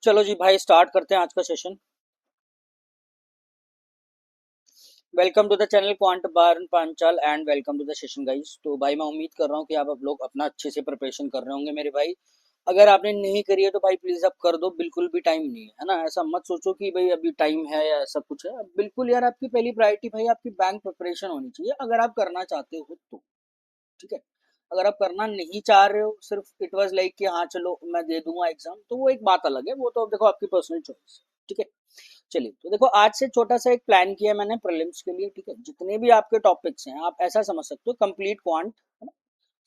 चलो जी भाई, स्टार्ट करते हैं आज का session. Welcome to the channel quant बार Panchal and welcome to the session guys. तो भाई मैं उम्मीद कर रहा हूँ कि आप लोग अपना अच्छे से प्रिपरेशन कर रहे होंगे मेरे भाई। अगर आपने नहीं करी है तो भाई प्लीज आप कर दो, बिल्कुल भी टाइम नहीं है ना। ऐसा मत सोचो कि भाई अभी टाइम है या ऐसा कुछ है, बिल्कुल यार आपकी पहली प्रायोरिटी भाई आपकी बैंक प्रिपरेशन होनी चाहिए अगर आप करना चाहते हो तो। ठीक है। अगर आप करना नहीं चाह रहे हो, सिर्फ इट वाज लाइक कि हाँ चलो मैं दे दूंगा एग्जाम, तो वो एक बात अलग है, वो तो अब देखो आपकी पर्सनल चॉइस। ठीक है। चलिए तो देखो, आज से छोटा सा एक प्लान किया मैंने प्रीलिम्स के लिए। ठीक है, जितने भी आपके टॉपिक्स हैं आप ऐसा समझ सकते हो कंप्लीट क्वांट,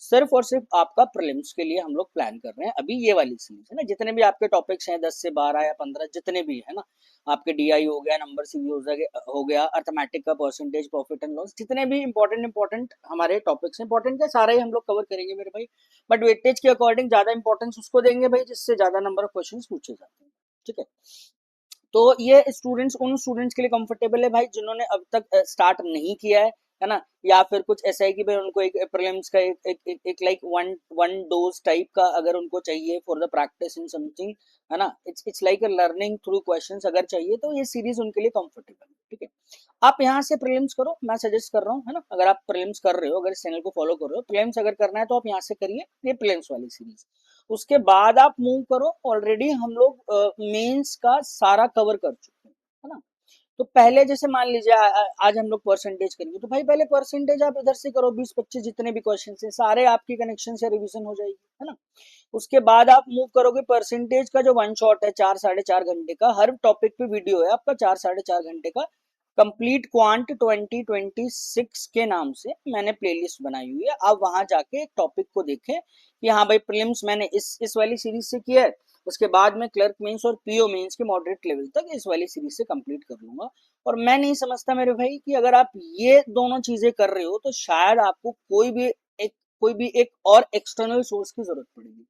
सिर्फ और सिर्फ आपका प्रीलिम्स के लिए हम लोग प्लान कर रहे हैं अभी ये वाली सीरीज है ना। जितने भी आपके टॉपिक्स हैं 10 से 12 या 15 जितने भी है ना, आपके डीआई हो गया, नंबर सीरीज हो गया, अर्थमेटिक का परसेंटेज, प्रॉफिट एंड लॉस, जितने भी इंपॉर्टेंट हमारे टॉपिक्स इंपॉर्टेंट है सारे ही हम लोग कवर करेंगे मेरे भाई। बट वेटेज के अकॉर्डिंग ज्यादा इंपॉर्टेंस उसको देंगे भाई जिससे ज्यादा नंबर ऑफ क्वेश्चन पूछे जाते हैं। ठीक है। तो ये स्टूडेंट्स उन स्टूडेंट्स के लिए कंफर्टेबल है भाई जिन्होंने अब तक स्टार्ट नहीं किया है ना। या फिर कुछ ऐसा है कि भाई उनको एक प्रीलिम्स का एक like one one dose type का अगर उनको चाहिए for the practice in something, है ना। It's like a learning through questions अगर चाहिए तो ये सीरीज उनके लिए कंफर्टेबल है। ठीक है। आप यहाँ से प्रीलिम्स करो, मैं सजेस्ट कर रहा हूँ, है ना। अगर आप प्रीलिम्स कर रहे हो, अगर इस चैनल को फॉलो कर रहे हो, प्रीलिम्स अगर करना है तो आप यहाँ से करिए ये प्रीलिम्स वाली सीरीज। उसके बाद आप मूव करो, ऑलरेडी हम लोग मेंस का सारा कवर कर चुके हैं, है ना। तो पहले जैसे मान लीजिए आज हम लोग परसेंटेज करेंगे, तो भाई पहले परसेंटेज आप इधर से करो, 20-25 जितने भी क्वेश्चन है सारे आपकी कनेक्शन से रिवीजन हो जाएगी, है ना। उसके बाद आप मूव करोगे परसेंटेज का जो वन शॉट है 4-4.5 घंटे का, हर टॉपिक पे वीडियो है आपका 4-4.5 घंटे का। कंप्लीट क्वांट 2026 के नाम से मैंने प्लेलिस्ट बनाई हुई है, आप वहां जाके एक टॉपिक को देखें कि हाँ भाई प्रीलिम्स मैंने इस वाली सीरीज से किया है, उसके बाद में क्लर्क मेंस और पीओ मेंस के मॉडरेट लेवल तक इस वाली सीरीज से कंप्लीट कर लूंगा। और मैं नहीं समझता मेरे भाई कि अगर आप ये दोनों चीजें कर रहे हो तो शायद आपको कोई भी एक और एक्सटर्नल सोर्स की जरूरत पड़ेगी।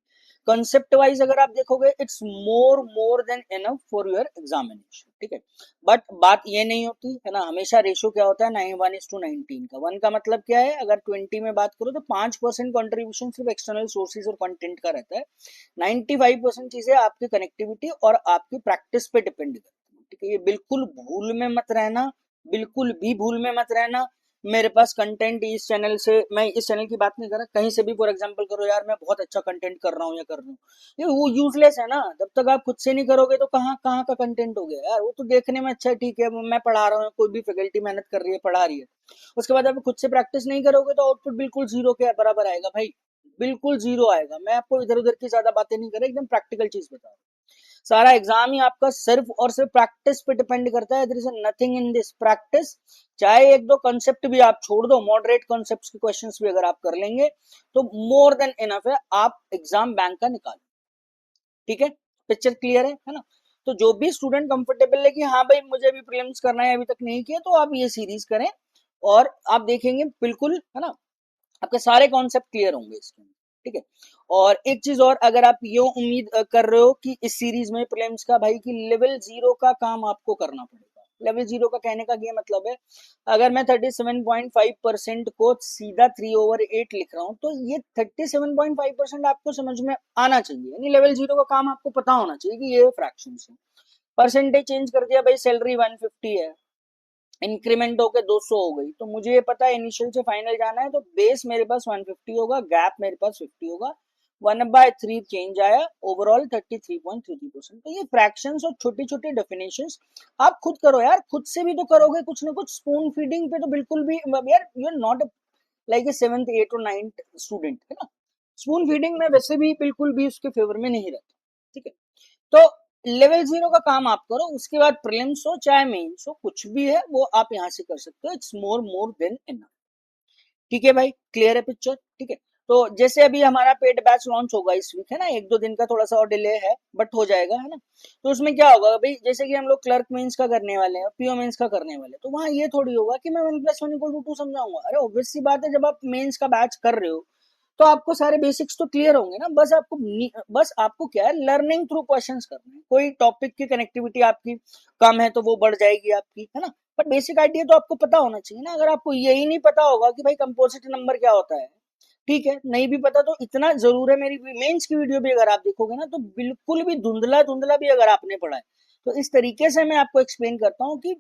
कंसेप्ट वाइज अगर आप देखोगे, it's more than enough for your examination. ठीक है। बट बात ये नहीं होती है ना, हमेशा रेशो क्या होता है 9:1:19 का। 1 का मतलब क्या है, अगर 20 में बात करो तो 5% कॉन्ट्रीब्यूशन सिर्फ एक्सटर्नल सोर्सेज और कंटेंट का रहता है। 95% चीजें आपकी कनेक्टिविटी और आपकी प्रैक्टिस पे डिपेंड करती है। ठीक है, ये बिल्कुल भूल में मत रहना, बिल्कुल भी भूल में मत रहना। मेरे पास कंटेंट इस चैनल से, मैं इस चैनल की बात नहीं कर रहा, कहीं से भी फॉर एग्जांपल करो यार मैं बहुत अच्छा कंटेंट कर रहा हूँ या कर रहा हूँ, ये वो यूजलेस है ना। जब तक आप खुद से नहीं करोगे तो कहाँ कहाँ का कंटेंट हो गया यार। वो तो देखने में अच्छा है, ठीक है, मैं पढ़ा रहा हूँ, कोई भी फैकल्टी मेहनत कर रही है पढ़ा रही है, उसके बाद आप खुद से प्रैक्टिस नहीं करोगे तो आउटपुट बिल्कुल जीरो के बराबर आएगा भाई, बिल्कुल जीरो आएगा। मैं आपको इधर उधर की ज्यादा बातें नहीं कर रहा, एकदम प्रैक्टिकल चीज बता रहा हूँ। सारा एग्जाम ही आपका सिर्फ और सिर्फ प्रैक्टिस पे डिपेंड करता है। There is nothing in this practice. चाहे एक दो कंसेप्ट भी आप छोड़ दो, मॉडरेट कॉन्सेप्ट्स के क्वेश्चंस भी अगर आप कर लेंगे तो मोर देन इनफ है, आप एग्जाम बैंक का निकाल। ठीक है, पिक्चर क्लियर है ना। तो जो भी स्टूडेंट कंफर्टेबल है कि हाँ भाई मुझे भी प्रीलिम्स करना है, अभी तक नहीं किया, तो आप ये सीरीज करें और आप देखेंगे बिल्कुल, है ना, आपके सारे कॉन्सेप्ट क्लियर होंगे इसके अंदर। ठीक है। और एक चीज और, अगर आप ये उम्मीद कर रहे हो कि इस सीरीज में प्रीलिम्स का भाई कि लेवल 0 का काम आपको करना पड़ेगा, लेवल 0 का कहने का ये मतलब है, अगर मैं 37.5% को सीधा 3/8 लिख रहा हूँ तो ये 37.5% आपको समझ में आना चाहिए, यानी लेवल 0 का काम आपको पता होना चाहिए कि ये फ्रैक्शन है। परसेंटेज चेंज कर दिया भाई, सैलरी 150 है, इंक्रीमेंट होकर 200 हो गई, तो मुझे ये पता है इनिशियल से फाइनल जाना है, तो बेस मेरे पास 150 होगा, गैप मेरे पास 50 होगा, 1/3 चेंज आया, ओवरऑल 33.33%। तो ये फ्रैक्शंस और छोटी छोटी डेफिनेशंस आप खुद करो यार, खुद से भी तो करोगे कुछ ना कुछ। स्पून फीडिंग पे तो बिल्कुल भी यार, you are not like a 7th 8th और 9th स्टूडेंट, है ना। स्पून फीडिंग में वैसे भी बिल्कुल भी उसके फेवर में नहीं रहता। ठीक है। तो लेवल 0 का काम आप करो, उसके बाद प्रीलिम्स हो चाहे मेंस हो, कुछ भी है वो आप यहाँ से कर सकते हो। It's more than enough. ठीक है भाई, क्लियर है पिक्चर। ठीक है। तो जैसे अभी हमारा पेड बैच लॉन्च होगा इस वीक, है ना, 1-2 दिन का थोड़ा सा और डिले है बट हो जाएगा, है ना। तो उसमें क्या होगा भाई, जैसे कि हम लोग क्लर्क मेंस का करने वाले हैं, पीओ मेंस का करने वाले हैं, तो वहां ये थोड़ी होगा कि मैं 1+1=2 समझाऊंगा। अरे ऑब्वियस सी बात है, जब आप मेंस का बैच कर रहे हो तो आपको सारे बेसिक्स तो क्लियर होंगे ना। बस आपको क्या है, लर्निंग थ्रू क्वेश्चंस करना है। कोई टॉपिक की कनेक्टिविटी आपकी कम है तो वो बढ़ जाएगी आपकी, है ना। बट बेसिक आइडिया तो आपको पता होना चाहिए ना। अगर आपको यही नहीं पता होगा कि भाई कंपोजिट नंबर क्या होता है, ठीक है, नहीं भी पता तो इतना जरूर है, मेरी मेंस की वीडियो भी अगर आप देखोगे ना तो बिल्कुल भी धुंधला धुंधला भी अगर आपने पढ़ा है तो इस तरीके से मैं आपको एक्सप्लेन करता हूँ कि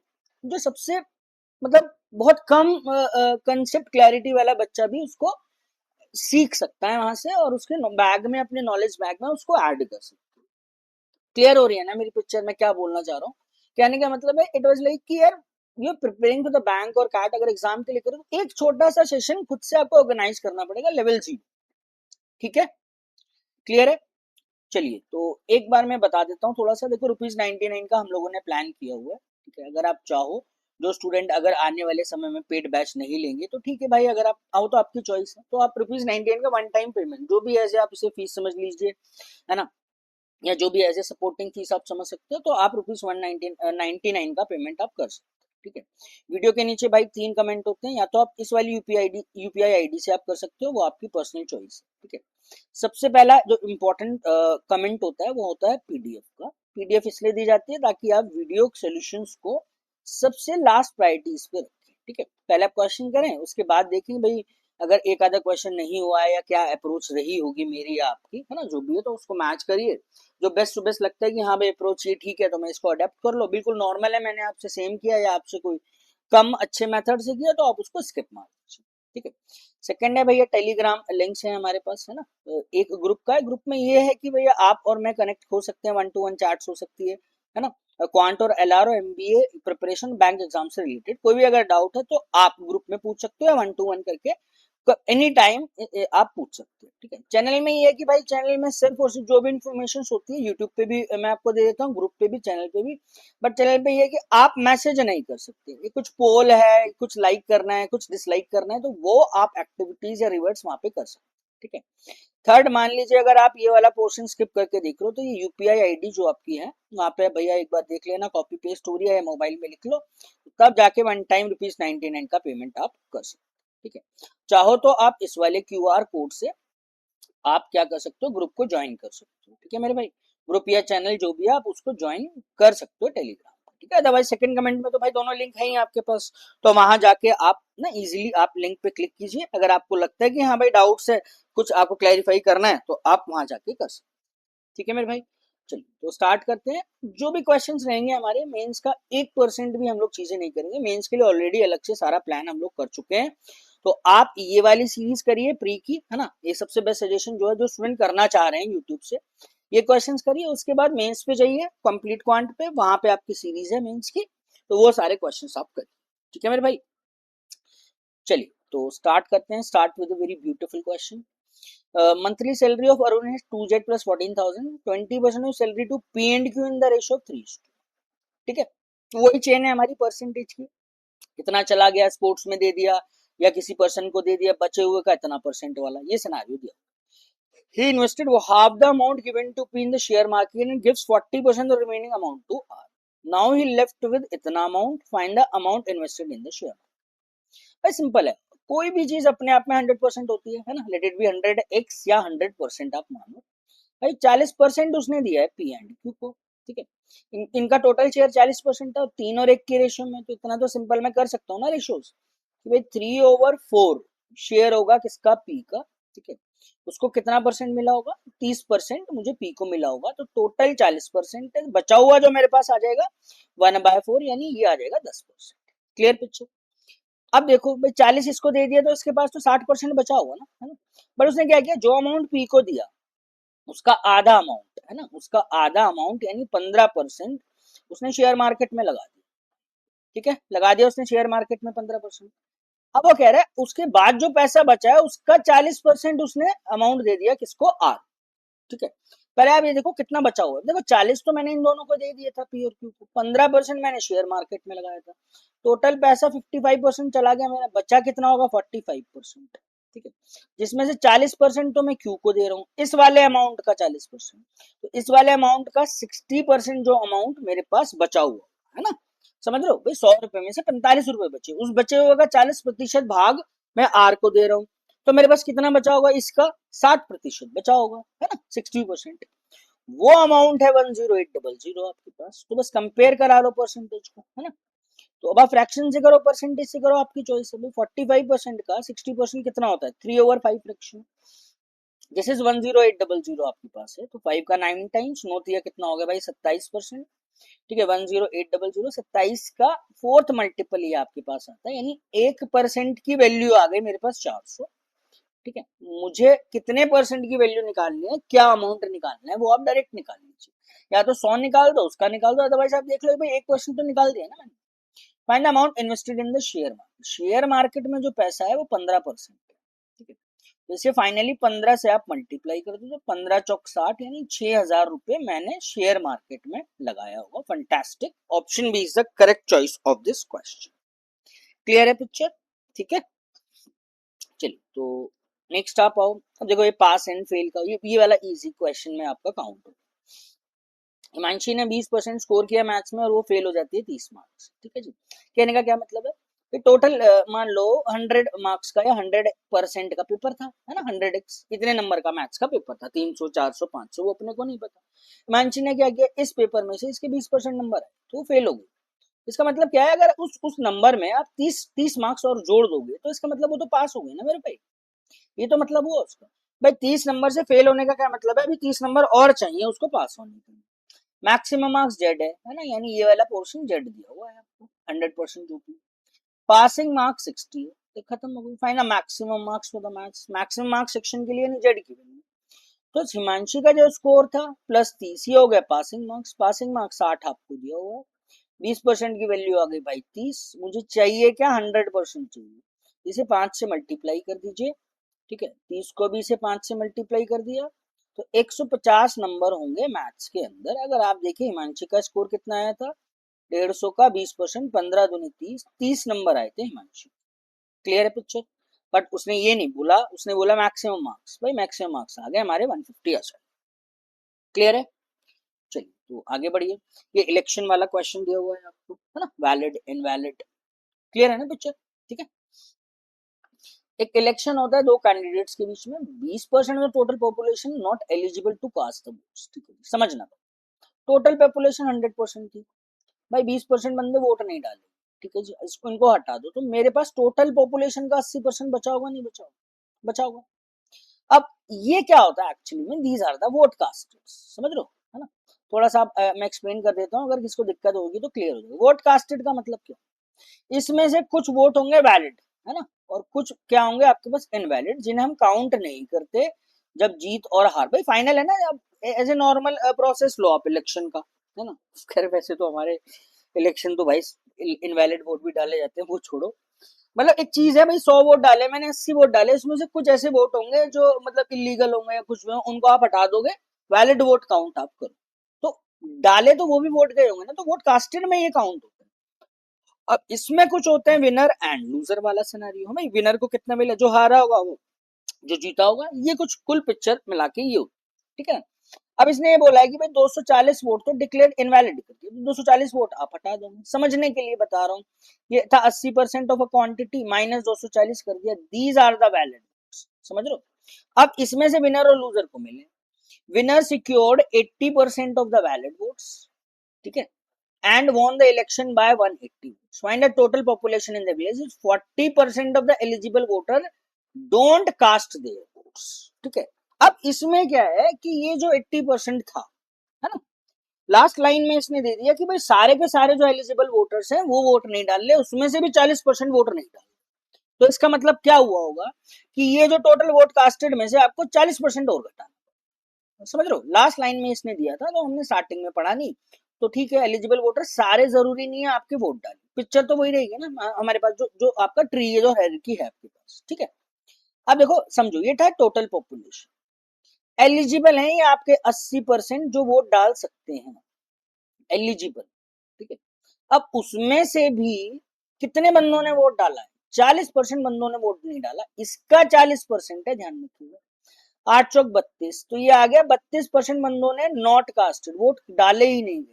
जो सबसे मतलब बहुत कम कंसेप्ट क्लैरिटी वाला बच्चा भी उसको सीख सकता है वहां से और उसके बैग में, अपने नॉलेज बैग में उसको ऐड कर सकता है। क्लियर हो रही है ना मेरी पिक्चर, मैं क्या बोलना चाह रहा हूँ? कहने का मतलब है, इट वाज लाइक कि यार you preparing to the bank और कैट, अगर एग्जाम के लिए करो तो एक छोटा सा सेशन खुद से आपको ऑर्गेनाइज करना पड़ेगा लेवल 0। ठीक है, क्लियर है? चलिए तो एक बार मैं बता देता हूँ थोड़ा सा। देखो ₹99 का हम लोगों ने प्लान किया हुआ है, ठीक है। अगर आप चाहो, जो स्टूडेंट अगर आने वाले समय में पेड बैच नहीं लेंगे तो ठीक है भाई, अगर आप आओ तो आपकी चॉइस है। तो आप ₹99 का वन टाइम पेमेंट जो भी ऐसे आप इसे फीस समझ लीजिए, है ना, या जो भी एज ए सपोर्टिंग फीस आप समझ सकते हो, तो आप ₹199 का पेमेंट आप कर सकते हो। ठीक है, वीडियो के नीचे भाई 3 कमेंट होते हैं, या तो आप इस वाली यूपीआई आईडी से आप कर सकते हो, वो आपकी पर्सनल चॉइस है। ठीक है, सबसे पहला जो इम्पोर्टेंट कमेंट होता है वो होता है पीडीएफ का। पीडीएफ इसलिए दी जाती है ताकि आप वीडियो सोल्यूशंस को सबसे लास्ट प्रायोरिटीज पे रखें। ठीक है, पहले आप क्वेश्चन करें, उसके बाद देखें भाई अगर एक आधा क्वेश्चन नहीं हुआ है या क्या अप्रोच रही होगी मेरी या आपकी, है ना, जो भी है, तो उसको मैच करिए। जो बेस्ट टू बेस्ट लगता है कि हाँ भाई अप्रोच ये ठीक है तो मैं इसको अडेप्ट कर लो, बिल्कुल नॉर्मल है, मैंने आपसे सेम किया या आपसे कोई कम अच्छे मेथड से किया तो आप उसको स्किप मार दीजिए। ठीक है, सेकंड है भैया टेलीग्राम लिंक्स है हमारे पास, है ना। तो एक ग्रुप का है, ग्रुप में ये है कि भैया आप और मैं कनेक्ट हो सकते हैं, 1-to-1 चैट्स हो सकती है ना। क्वांट और एलआर और एमबीए प्रिपरेशन बैंक एग्जाम से रिलेटेड कोई भी अगर डाउट है तो आप ग्रुप में पूछ सकते हो, या 1-to-1 करके एनी टाइम आप पूछ सकते हो। ठीक है, चैनल में ये है कि भाई चैनल में सिर्फ और सिर्फ जो भी इंफॉर्मेशन होती है यूट्यूब पे भी मैं आपको दे देता हूँ, ग्रुप पे भी, चैनल पे भी। बट चैनल पे ये है कि आप मैसेज नहीं कर सकते, ये कुछ पोल है, कुछ लाइक करना है, कुछ डिसलाइक करना है, तो वो आप एक्टिविटीज या रिवर्ट्स वहां पे कर सकते हैं। ठीक है, थर्ड मान लीजिए अगर आप ये वाला पोर्शन स्किप करके देख रहे हो तो ये यूपीआई आईडी जो आपकी है वहां पे भैया एक बार देख लेना, कॉपी पेस्ट हो रही है या मोबाइल में लिख लो, तब जाके वन टाइम ₹99 का पेमेंट आप कर सकते हो। ठीक है, चाहो तो आप इस वाले क्यूआर कोड से आप क्या कर सकते हो, ग्रुप को ज्वाइन कर सकते हो। ठीक है मेरे भाई, ग्रुप या चैनल जो भी है आप उसको ज्वाइन कर सकते हो टेलीग्राम। ठीक है, अदरवाइज सेकंड कमेंट में तो भाई दोनों लिंक है ही आपके पास, तो वहां जाके आप ना इजीली आप लिंक पे क्लिक कीजिए। अगर आपको लगता है कि हाँ भाई डाउट्स है, कुछ आपको क्लैरिफाई करना है, तो आप वहां जाके कर सकते हैं। ठीक है मेरे भाई, चलिए तो स्टार्ट करते हैं। जो भी क्वेश्चंस रहेंगे हमारे मेंस का 1% भी हम लोग चीजें नहीं करेंगे, मेंस के लिए ऑलरेडी अलग से सारा प्लान हम लोग कर चुके हैं। तो आप ये वाली सीरीज करिए प्री की, है ना, ये सबसे बेस्ट सजेशन जो है, जो स्टूडेंट करना चाह रहे हैं यूट्यूब से, ये क्वेश्चंस करिए। उसके बाद मेंस पे जाइए, कंप्लीट क्वांट पे, वहां पे आपकी सीरीज है मेंस की, तो वो सारे क्वेश्चंस आप करिए। ठीक है मेरे भाई, चलिए तो स्टार्ट करते हैं। Start with a very beautiful question. Monthly salary of Arun is 2Z plus 14,000, 20% of salary to P and Q in the ratio of 3:2। ठीक है, तो वही चेन है हमारी परसेंटेज की, कितना चला गया स्पोर्ट्स में दे दिया या किसी पर्सन को दे दिया, बचे हुए का इतना परसेंट वाला ये सिनेरियो दिया। He invested half the amount given to P in the share market and gives 40% of the remaining amount to R. Now he left with इतना amount, find the amount invested in the share market। भाई simple है, कोई भी चीज अपने आप में 100% होती है ना, लेट इट बी 100x या 100% आप मानो। भाई 40% उसने दिया है पी एंड क्यू को। ठीक है, इनका टोटल शेयर 40% था, 3 और 1 के रेशियो में, तो इतना तो सिंपल मैं कर सकता हूँ ना रेशियोज कि भाई 3/4 शेयर होगा किसका, पी का। ठीक है, उसको कितना परसेंट मिला होगा, 30% मुझे पी को मिला होगा, तो टोटल 40% है, बचा हुआ जो मेरे पास आ जाएगा 1/4, यानी ये आ जाएगा 10%। Clear picture? अब देखो भाई 40 इसको दे दिया तो इसके पास तो 60% बचा होगा ना, है ना। बट उसने क्या किया, जो अमाउंट पी को दिया उसका आधा अमाउंट, है ना, उसका आधा अमाउंट यानी 15% उसने शेयर मार्केट में लगा दिया। ठीक है, लगा दिया उसने शेयर मार्केट में 15%। अब वो कह रहा है उसके बाद जो पैसा बचा है उसका 40% उसने अमाउंट दे दिया किसको, आर। ठीक है, पहले आप ये देखो कितना बचा हुआ है। देखो 40 तो मैंने इन दोनों को दे दिया था पी और क्यू को, 15% मैंने शेयर मार्केट में लगाया था, टोटल पैसा 55% चला गया मेरा, बचा कितना होगा 45%। ठीक है, जिसमें से 40% तो मैं क्यू को दे रहा हूँ, इस वाले अमाउंट का 40%, तो इस वाले अमाउंट का 60% जो अमाउंट मेरे पास बचा हुआ है ना, समझ लो भाई 100 रुपए में से 45 रुपए बचे, उस बचे हुए का 40% भाग मैं आर को दे रहा हूँ, तो मेरे पास कितना बचा होगा, इसका 60% बचा होगा, है ना, 60%। वो अमाउंट है 10800 आपके पास, तो बस कंपेयर करा लो परसेंटेज को, है ना। तो अब आप फ्रैक्शन से करो परसेंटेज से करो, आपकी चॉइस है। 45% का 60% कितना होता है? 3/5 फ्रैक्शन। दिस इज 10800 आपके पास है, तो 5 का 9 टाइम्स, नो दिया कितना हो गया भाई? 27%। ठीक है, 10800 27 का फोर्थ मल्टीपल ये आपके पास आता है, यानी 1% की वैल्यू आ गई मेरे पास 400। ठीक है, मुझे कितने परसेंट की वैल्यू निकालनी है, क्या अमाउंट निकालना है, वो आप डायरेक्ट निकाल लीजिए। या तो 100 निकाल दो, उसका निकाल दो, अदरवाइज आप देख लो भाई 1% तो निकाल दिया ना मैंने। Find amount invested in the share market. Share market में जो पैसा है वो 15% है। ठीक है, तो इसे फाइनली 15 से आप मल्टीप्लाई कर दो, तो 15 चौक 60, यानी 6,000 रुपए मैंने शेयर मार्केट में लगाया होगा। Fantastic, option B is the correct choice of this question. Clear है पिक्चर? ठीक है, चलिए तो नेक्स्ट आप आओ। अब देखो ये पास एंड फेल का ये वाला इजी क्वेश्चन में आपका काउंट हो। हिमांशी ने 20% स्कोर किया मैथ्स में और वो फेल हो जाती है 30 मार्क्स। ठीक है जी, कहने का क्या मतलब है कि टोटल मान लो 100 मार्क्स का या 100% का पेपर था, है ना, 100x इतने नंबर का मैथ्स का पेपर था, 300 400 500 वो अपने को नहीं पता। हिमांशी ने क्या किया, इस पेपर में से इसके 20% नंबर है तो वो फेल हो गई। इसका मतलब क्या है, अगर उस नंबर में आप 30 मार्क्स और जोड़ दोगे तो इसका मतलब वो तो पास हो गई ना मेरे भाई। ये तो मतलब हुआ उसका। भाई 30 नंबर से फेल होने का क्या मतलब है, अभी 30 नंबर और चाहिए उसको पास होने के लिए। मैक्सिमम मार्क्स जेड है ना, यानी ये वाला पोर्शन जेड दिया हुआ है आपको 100% जो भी। पासिंग मार्क्स 60 है, तो खत्म हो गई। Find maximum marks for the maths. Maximum marks section के लिए नहीं, जेड की वैल्यू। तो हिमांशी का जो स्कोर था प्लस 30 ही हो गया पासिंग मार्क्स। पासिंग मार्क्स 60 आपको दिया हुआ है, 20% की वैल्यू आ गई भाई 30। मुझे चाहिए क्या, 100% चाहिए। इसे 5 से मल्टीप्लाई कर दीजिए। ठीक है, 30 को भी इसे 5 से मल्टीप्लाई कर दिया, तो 150 नंबर होंगे मैथ्स के अंदर। अगर आप देखिए हिमांशी का स्कोर कितना आया था, 150 का 20%, 15 दूनी 30, 30 नंबर आए थे हिमांशी। क्लियर है पिक्चर? बट उसने ये नहीं बोला, उसने बोला मैक्सिमम मार्क्स। भाई मैक्सिमम मार्क्स आ गए हमारे 150। क्लियर है? चलिए तो आगे बढ़िए। ये इलेक्शन वाला क्वेश्चन दिया हुआ है आपको, है ना, वैलिड इनवैलिड। क्लियर है ना पिक्चर? ठीक है, एक इलेक्शन होता है दो कैंडिडेट्स के बीच में, 20% of total population not eligible to cast the votes. ठीक है, समझना, टोटल पॉपुलेशन 100% थी, भाई 20% बंदे वोट नहीं डाले। ठीक है जी, इसको इनको हटा दो तो मेरे पास टोटल पॉपुलेशन का 80% बचा होगा, नहीं बचा होगा? बचा होगा। अब ये क्या होता है एक्चुअली में, these are the vote casted. समझ लो, है ना? थोड़ा सा मैं एक्सप्लेन कर देता हूँ, अगर किसको दिक्कत होगी तो क्लियर हो जाएगा। वोट कास्टेड का मतलब क्या, इसमें से कुछ वोट होंगे वैलिड, है ना, और कुछ क्या होंगे आपके पास इनवैलिड, जिन्हें हम काउंट नहीं करते जब जीत और हार। भाई फाइनल है ना, अब एज ए नॉर्मल प्रोसेस लो आप इलेक्शन का, है ना। खैर वैसे तो हमारे इलेक्शन तो भाई इनवैलिड वोट भी डाले जाते हैं, वो छोड़ो। मतलब एक चीज है भाई, 100 वोट डाले मैंने, 80 वोट डाले, उसमें से कुछ ऐसे वोट होंगे जो मतलब इलीगल होंगे या कुछ भी हो, उनको आप हटा दोगे, वैलिड वोट काउंट आप करो। तो डाले तो वो भी वोट गए होंगे ना, तो वोट कास्टेड में ये काउंट होता है। अब इसमें कुछ होते हैं विनर एंड लूजर वाला सिनेरियो, भाई विनर को कितना मिला, जो हारा होगा वो, जो जीता होगा, ये कुछ कुल पिक्चर मिला के ये हो। ठीक है, अब इसने ये बोला है कि भाई 240 वोट तो डिक्लेयर इनवैलिड कर दिए, 240 वोट आप हटा दोगे, समझने के लिए बता रहा हूँ। ये था 80% ऑफ अ क्वांटिटी माइनस 240 कर दिया, दीज आर द वैलिड। समझ लो, अब इसमें से विनर और लूजर को मिले। Winner secured 80% of the valid votes, ठीक है, and won the election by 180 votes. Find the total population in the village is 40% of the eligible voter don't cast their votes. ठीक है, अब इसमें क्या है कि ये जो 80% था, है ना, लास्ट लाइन में इसने दे दिया कि भाई सारे के सारे जो एलिजिबल वोटर्स हैं वो वोट नहीं डाल रहे, उसमें से भी 40% वोटर नहीं डाल। तो इसका मतलब क्या हुआ होगा कि ये जो टोटल वोट कास्टेड में से आपको 40% और घटाना। समझ रहे हो, लास्ट लाइन में इसने दिया था, तो हमने स्टार्टिंग में पढ़ा नहीं। तो ठीक है, एलिजिबल वोटर सारे जरूरी नहीं है आपके वोट डालें, पिक्चर तो वही रहेगी ना हमारे पास, जो जो आपका ट्री है, जो हायरार्की है आपके पास। ठीक है, अब देखो समझो, ये था टोटल पॉपुलेशन, एलिजिबल है ये आपके 80% जो वोट डाल सकते हैं, एलिजिबल। ठीक है, अब उसमें से भी कितने बंदों ने वोट डाला है, 40% बंदों ने वोट नहीं डाला, इसका 40% है, ध्यान रखिएगा। 8 चौक 32, तो ये आ गया 32% बंदों ने नॉट कास्टेड, वोट डाले ही नहीं गए।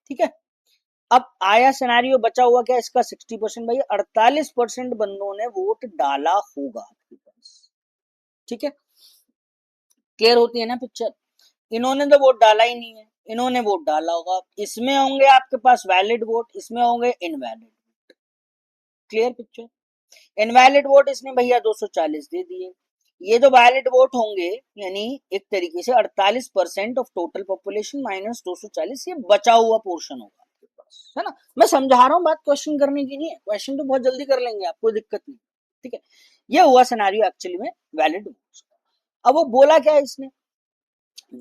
ठीक है, अब आया सिनेरियो बचा हुआ क्या इसका, 60%, भाई 48% बंदों ने वोट डाला होगा आपके पास। ठीक है, क्लियर होती है ना पिक्चर? इन्होंने तो वोट डाला ही नहीं है, इन्होंने वोट डाला होगा, इसमें होंगे आपके पास वैलिड वोट, इसमें होंगे invalid. Clear picture. Invalid vote इसने भैया 240 दे दिए। ये जो वैलिड वोट होंगे यानी एक तरीके से 48% ऑफ टोटल पॉपुलेशन माइनस 240, ये बचा हुआ पोर्शन होगा आपके पास, है ना। मैं समझा रहा हूँ बात, क्वेश्चन करने की नहीं है, क्वेश्चन तो बहुत जल्दी कर लेंगे आप, कोई दिक्कत नहीं, ठीक है। ये हुआ सिनेरियो एक्चुअली में वैलिड वोट्स। अब वो बोला क्या है इसने,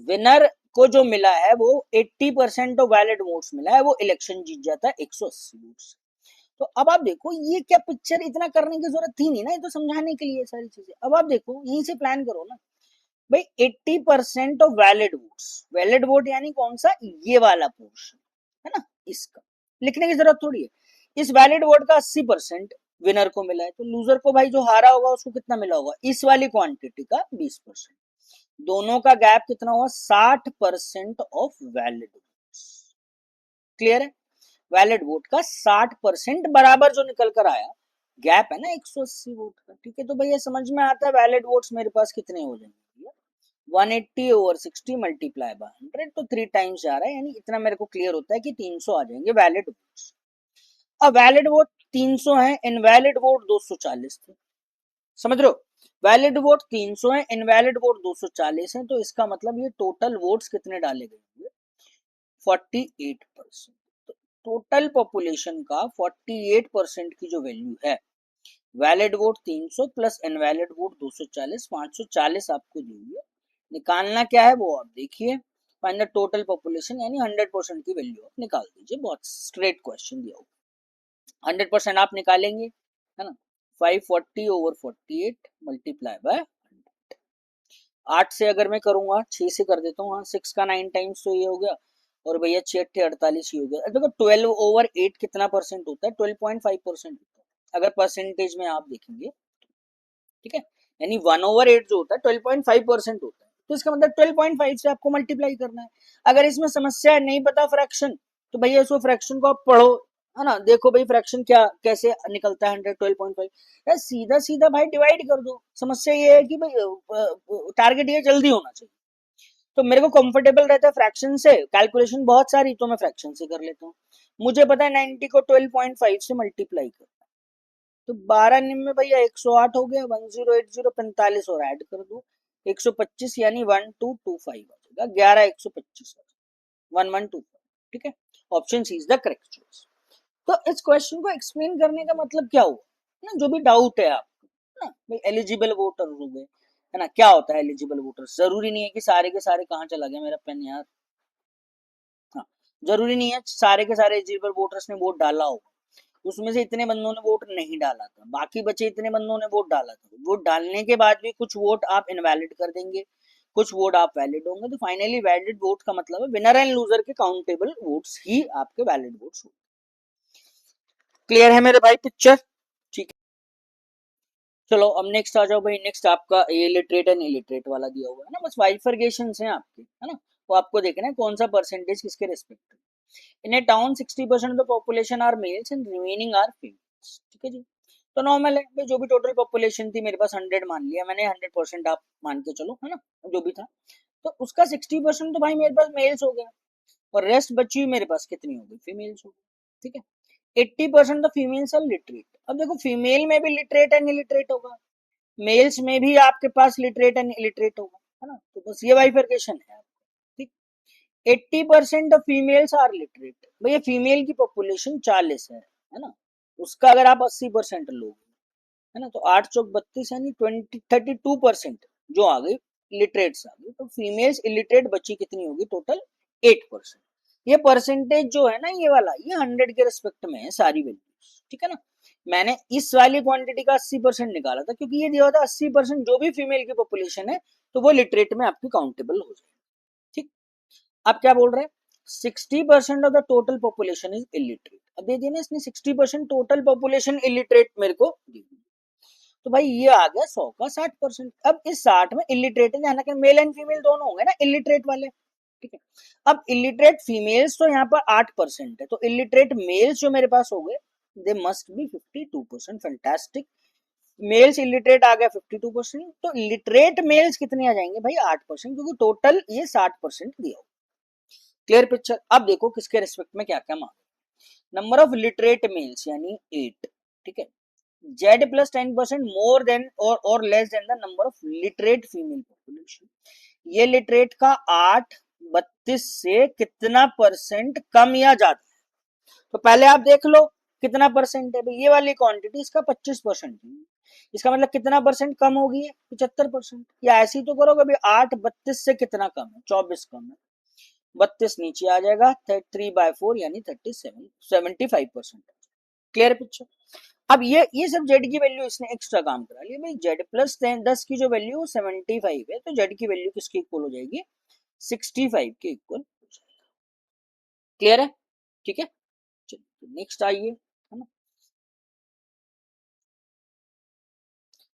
विनर को जो मिला है वो 80% ऑफ वैलिड वोट्स मिला है, वो इलेक्शन जीत जाता है 180 वोट्स। तो अब आप देखो ये क्या पिक्चर, इतना करने की जरूरत थी नहीं ना, ये तो समझाने के लिए सारी चीजें। अब आप देखो यहीं से प्लान करो ना भाई, 80% of valid votes, valid vote यानी कौन सा, ये वाला पोर्शन, है ना, इसका लिखने की जरूरत थोड़ी है। इस वैलिड वोट का 80% विनर को मिला है, तो लूजर को भाई जो हारा होगा उसको कितना मिला होगा, इस वाली क्वांटिटी का 20%। दोनों का गैप कितना हुआ, 60% ऑफ वैलिड वोट्स। क्लियर है, वैलिड वोट का 60% बराबर जो निकल कर आया, गैप है ना 180 वोट का, ठीक है। तो भैया समझ में आता है वैलिड वोट्स मेरे पास कितने हो जाएंगे, 180 ओवर 60 मल्टीप्लाई बाय 100, तो 3 टाइम्स जा रहा है, यानी इतना मेरे को क्लियर होता है कि 300 आ जाएंगे वैलिड वोट्स। अब वैलिड वोट 300 है, इनवैलिड वोट 240 थे, समझ रहे हो। वैलिड वोट 300 है, इनवैलिड वोट 240 है, तो इसका मतलब ये टोटल वोट्स कितने डाले गए, 48%। तो टोटल पॉपुलेशन का 48% की जो वैल्यू है, valid vote 300 plus invalid vote 240, 540 आपको दी हुई है। निकालना क्या है वो आप देखिए, फाइंड द टोटल पॉपुलेशन, यानी 100% की वैल्यू आप निकाल दीजिए, बहुत स्ट्रेट क्वेश्चन दिया होगा। 100% आप निकालेंगे, है ना, 540 ओवर 48 मल्टीप्लाई बाय 8 से अगर मैं करूंगा, 6 से कर देता हूँ, हाँ 6 का 9 टाइम्स तो ये हो गया, और भैया 6 48 ही हो गया। देखो 12 ओवर 8 कितना परसेंट होता है, 12.5% होता है अगर परसेंटेज में आप देखेंगे, ठीक है। यानी 1 ओवर 8 जो होता है 12.5% होता है, तो इसका मतलब 12.5 से आपको मल्टीप्लाई करना है। अगर इसमें समस्या नहीं पता फ्रैक्शन, तो भैया इसको फ्रैक्शन को आप पढ़ो, है ना, देखो भाई फ्रैक्शन क्या कैसे निकलता है 112.5, सीधा सीधा भाई डिवाइड कर दो। समस्या ये है कि भाई टारगेट ये जल्दी होना चाहिए, तो मेरे को कंफर्टेबल रहता है फ्रैक्शन से, कैलकुलेशन बहुत सारी तो मैं फ्रैक्शन से कर लेता हूँ। मुझे पता है 90 को 12.5 से मल्टीप्लाई कर, तो 12 में भैया 108 हो गया, 1080 45 और ऐड कर दो 125, यानी 1225 आ जाएगा, 11 125 1125, ठीक है। Option C is the correct choice. तो इस क्वेश्चन को एक्सप्लेन करने का मतलब क्या हुआ ना, जो भी डाउट है आपको ना भाई, एलिजिबल वोटर हो गए, है ना, क्या होता है एलिजिबल वोटर, जरूरी नहीं है कि सारे के सारे, कहाँ चला गया मेरा पेन यार, हाँ, जरूरी नहीं है सारे के सारे एलिजिबल वोटर्स ने वोट डाला होगा, उसमें से इतने बंदों ने वोट नहीं डाला था, बाकी बचे इतने बंदों ने वोट डाला था, वोट डालने के बाद भी कुछ वोट आप इनवैलिड कर देंगे, कुछ वोट आप वैलिड होंगे, तो फाइनली वैलिड वोट का मतलब है विनर एंड लूजर के काउंटेबल वोट्स ही आपके वैलिड वोट्स होंगे। क्लियर है मेरे भाई पिक्चर, ठीक है। चलो अब नेक्स्ट आ जाओ भाई, नेक्स्ट आपका ये लिटरेट एंड इलिटरेट वाला दिया हुआ है ना, बस बाइफरकेशंस हैं आपके, है ना, वो आपको देखना है कौन सा परसेंटेज किसके respect. In a town 60% of the population are males and remaining are females, ठीक है जी। तो नॉर्मल है भाई, जो भी टोटल पॉपुलेशन थी मेरे पास 100 मान लिया मैंने, 100% आप मान के चलो, है ना, जो भी था, तो उसका 60% तो भाई मेरे पास मेल्स हो गया, और रेस्ट बची हुई मेरे पास कितनी होगी, फीमेल्स हो गई, ठीक है। 80% तो फीमेल्स आर लिटरेट। अब देखो फीमेल में भी लिटरेट एंड इलिटरेट होगा, मेल्स में भी आपके पास लिटरेट एंड इलिटरेट होगा, है ना, तो बस ये बाइफरकेशन है, ठीक। 80% ऑफ फीमेल्स आर लिटरेट, भैया फीमेल की पॉपुलेशन 40 है ना, उसका अगर आप 80% लोगे, है ना, तो 8 चौक 32, यानी 32% जो आ गई लिटरेट्स आ गई, तो फीमेल्स इलिटरेट बची कितनी होगी टोटल, 8%। ये परसेंटेज जो है ना ये वाला, ये 100 के रिस्पेक्ट में है सारी वैल्यूज, ठीक है ना। मैंने इस वाली क्वांटिटी का 80% निकाला था, क्योंकि ये दिया था 80% जो भी फीमेल की पॉपुलेशन है, तो वो लिटरेट में आपकी काउंटेबल हो जाए, ठीक। आप क्या बोल रहे हैं, 60% of the total population is illiterate, अब दे दिया ना इसने 60% टोटल पॉपुलेशन इलिटरेट मेरे को दी, तो भाई ये आ गया 100 का 60%। अब इस 60 में इलिटरेट है, मेल एंड फीमेल दोनों होंगे ना इलिटरेट वाले, ठीक है। अब इलिटरेट फीमेल्स तो यहाँ पर 8% है, तो इलिटरेट मेल्स जो मेरे पास हो गए, they must be 52%, fantastic. Males illiterate आ गया 52%, तो लिटरेट मेल्स कितने आ जाएंगे भाई 8%, क्योंकि टोटल ये 60% दिया हो। Clear picture. अब देखो किसके रिस्पेक्ट में क्या क्या मांगा, नंबर ऑफ लिटरेट मेल्स यानी 8, ठीक है। जेड प्लस 10% मोर देन और less than the number of literate female population. ये लिटरेट का 8/32 से कितना परसेंट कम या ज्यादा है? तो पहले आप देख लो कितना परसेंट है भाई। ये वाली क्वांटिटी इसका 25% है, इसका मतलब कितना परसेंट कम होगी? 75%। या ऐसे ही तो करोगे भाई, 8/32 से कितना कम है? 24 कम है, 32 नीचे आ जाएगा, 3/4 यानी 37, 75%। Clear picture? अब ये सब जेड की वैल्यू इसने एक्स्ट्रा काम करा लिया भाई। जेड प्लस 10 की जो वैल्यू 75 है, तो जेड की वैल्यू किसके इक्वल हो जाएगी? 65 के इक्वल। क्लियर है? ठीक है, चलिए नेक्स्ट आइए, है ना।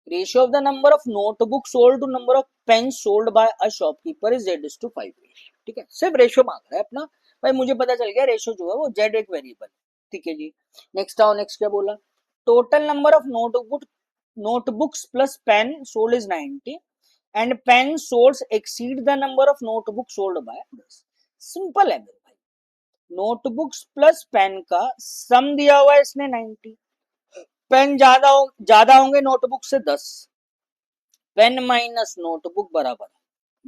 Ratio of the number of notebook sold to number of pen sold by a shopkeeper is Z/5। ठीक है, सिर्फ रेशियो मांग रहा है अपना भाई। मुझे पता चल गया रेशियो जो है वो जेड एक वेरिएबल। ठीक है जी, नेक्स्ट आओ। नेक्स्ट क्या बोला? Total number of notebooks plus pen sold is 90 and pen sold exceed the number of notebook sold by 10। Simple है मेरे भाई, नोटबुक्स प्लस पेन का सम दिया हुआ है इसने 90, पेन ज्यादा होंगे नोटबुक से 10, पेन माइनस नोटबुक बराबर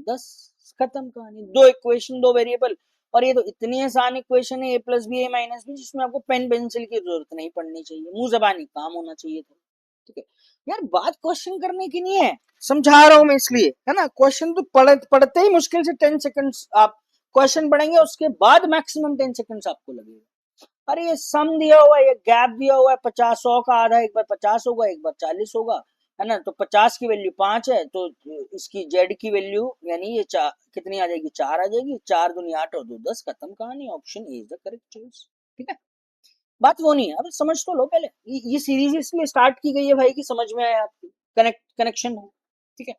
10। खत्म कहानी। दो इक्वेशन, दो वेरिएबल। और ये तो इतनी आसान इक्वेशन है, a+b a-b, जिसमें आपको पेन पेंसिल की जरूरत नहीं पड़नी चाहिए, मुंह जबानी काम होना चाहिए था। ठीक है यार, बात क्वेश्चन करने की नहीं है, समझा रहा हूं मैं इसलिए, है ना। क्वेश्चन तो पढ़ते ही मुश्किल से 10 सेकंड्स आप क्वेश्चन पढ़ेंगे, उसके बाद मैक्सिमम 10 सेकंड्स आपको लगेगा। अरे ये सम दिया हुआ है, ये गैप दिया हुआ है, 50-100 का आधा, एक बार 50 होगा, एक बार 40 होगा, है ना। तो 50 की वैल्यू 5 है, तो इसकी जेड की वैल्यू यानी ये कितनी आ जाएगी? 4 आ जाएगी। 4 दूनी 8 और 2 10, खत्म कहानी। Option A is the correct choice. ठीक है, बात वो नहीं है। अब समझ तो लो पहले, ये सीरीज इसलिए स्टार्ट की गई है भाई कि समझ में आए आपकी, कनेक्शन हो। ठीक है,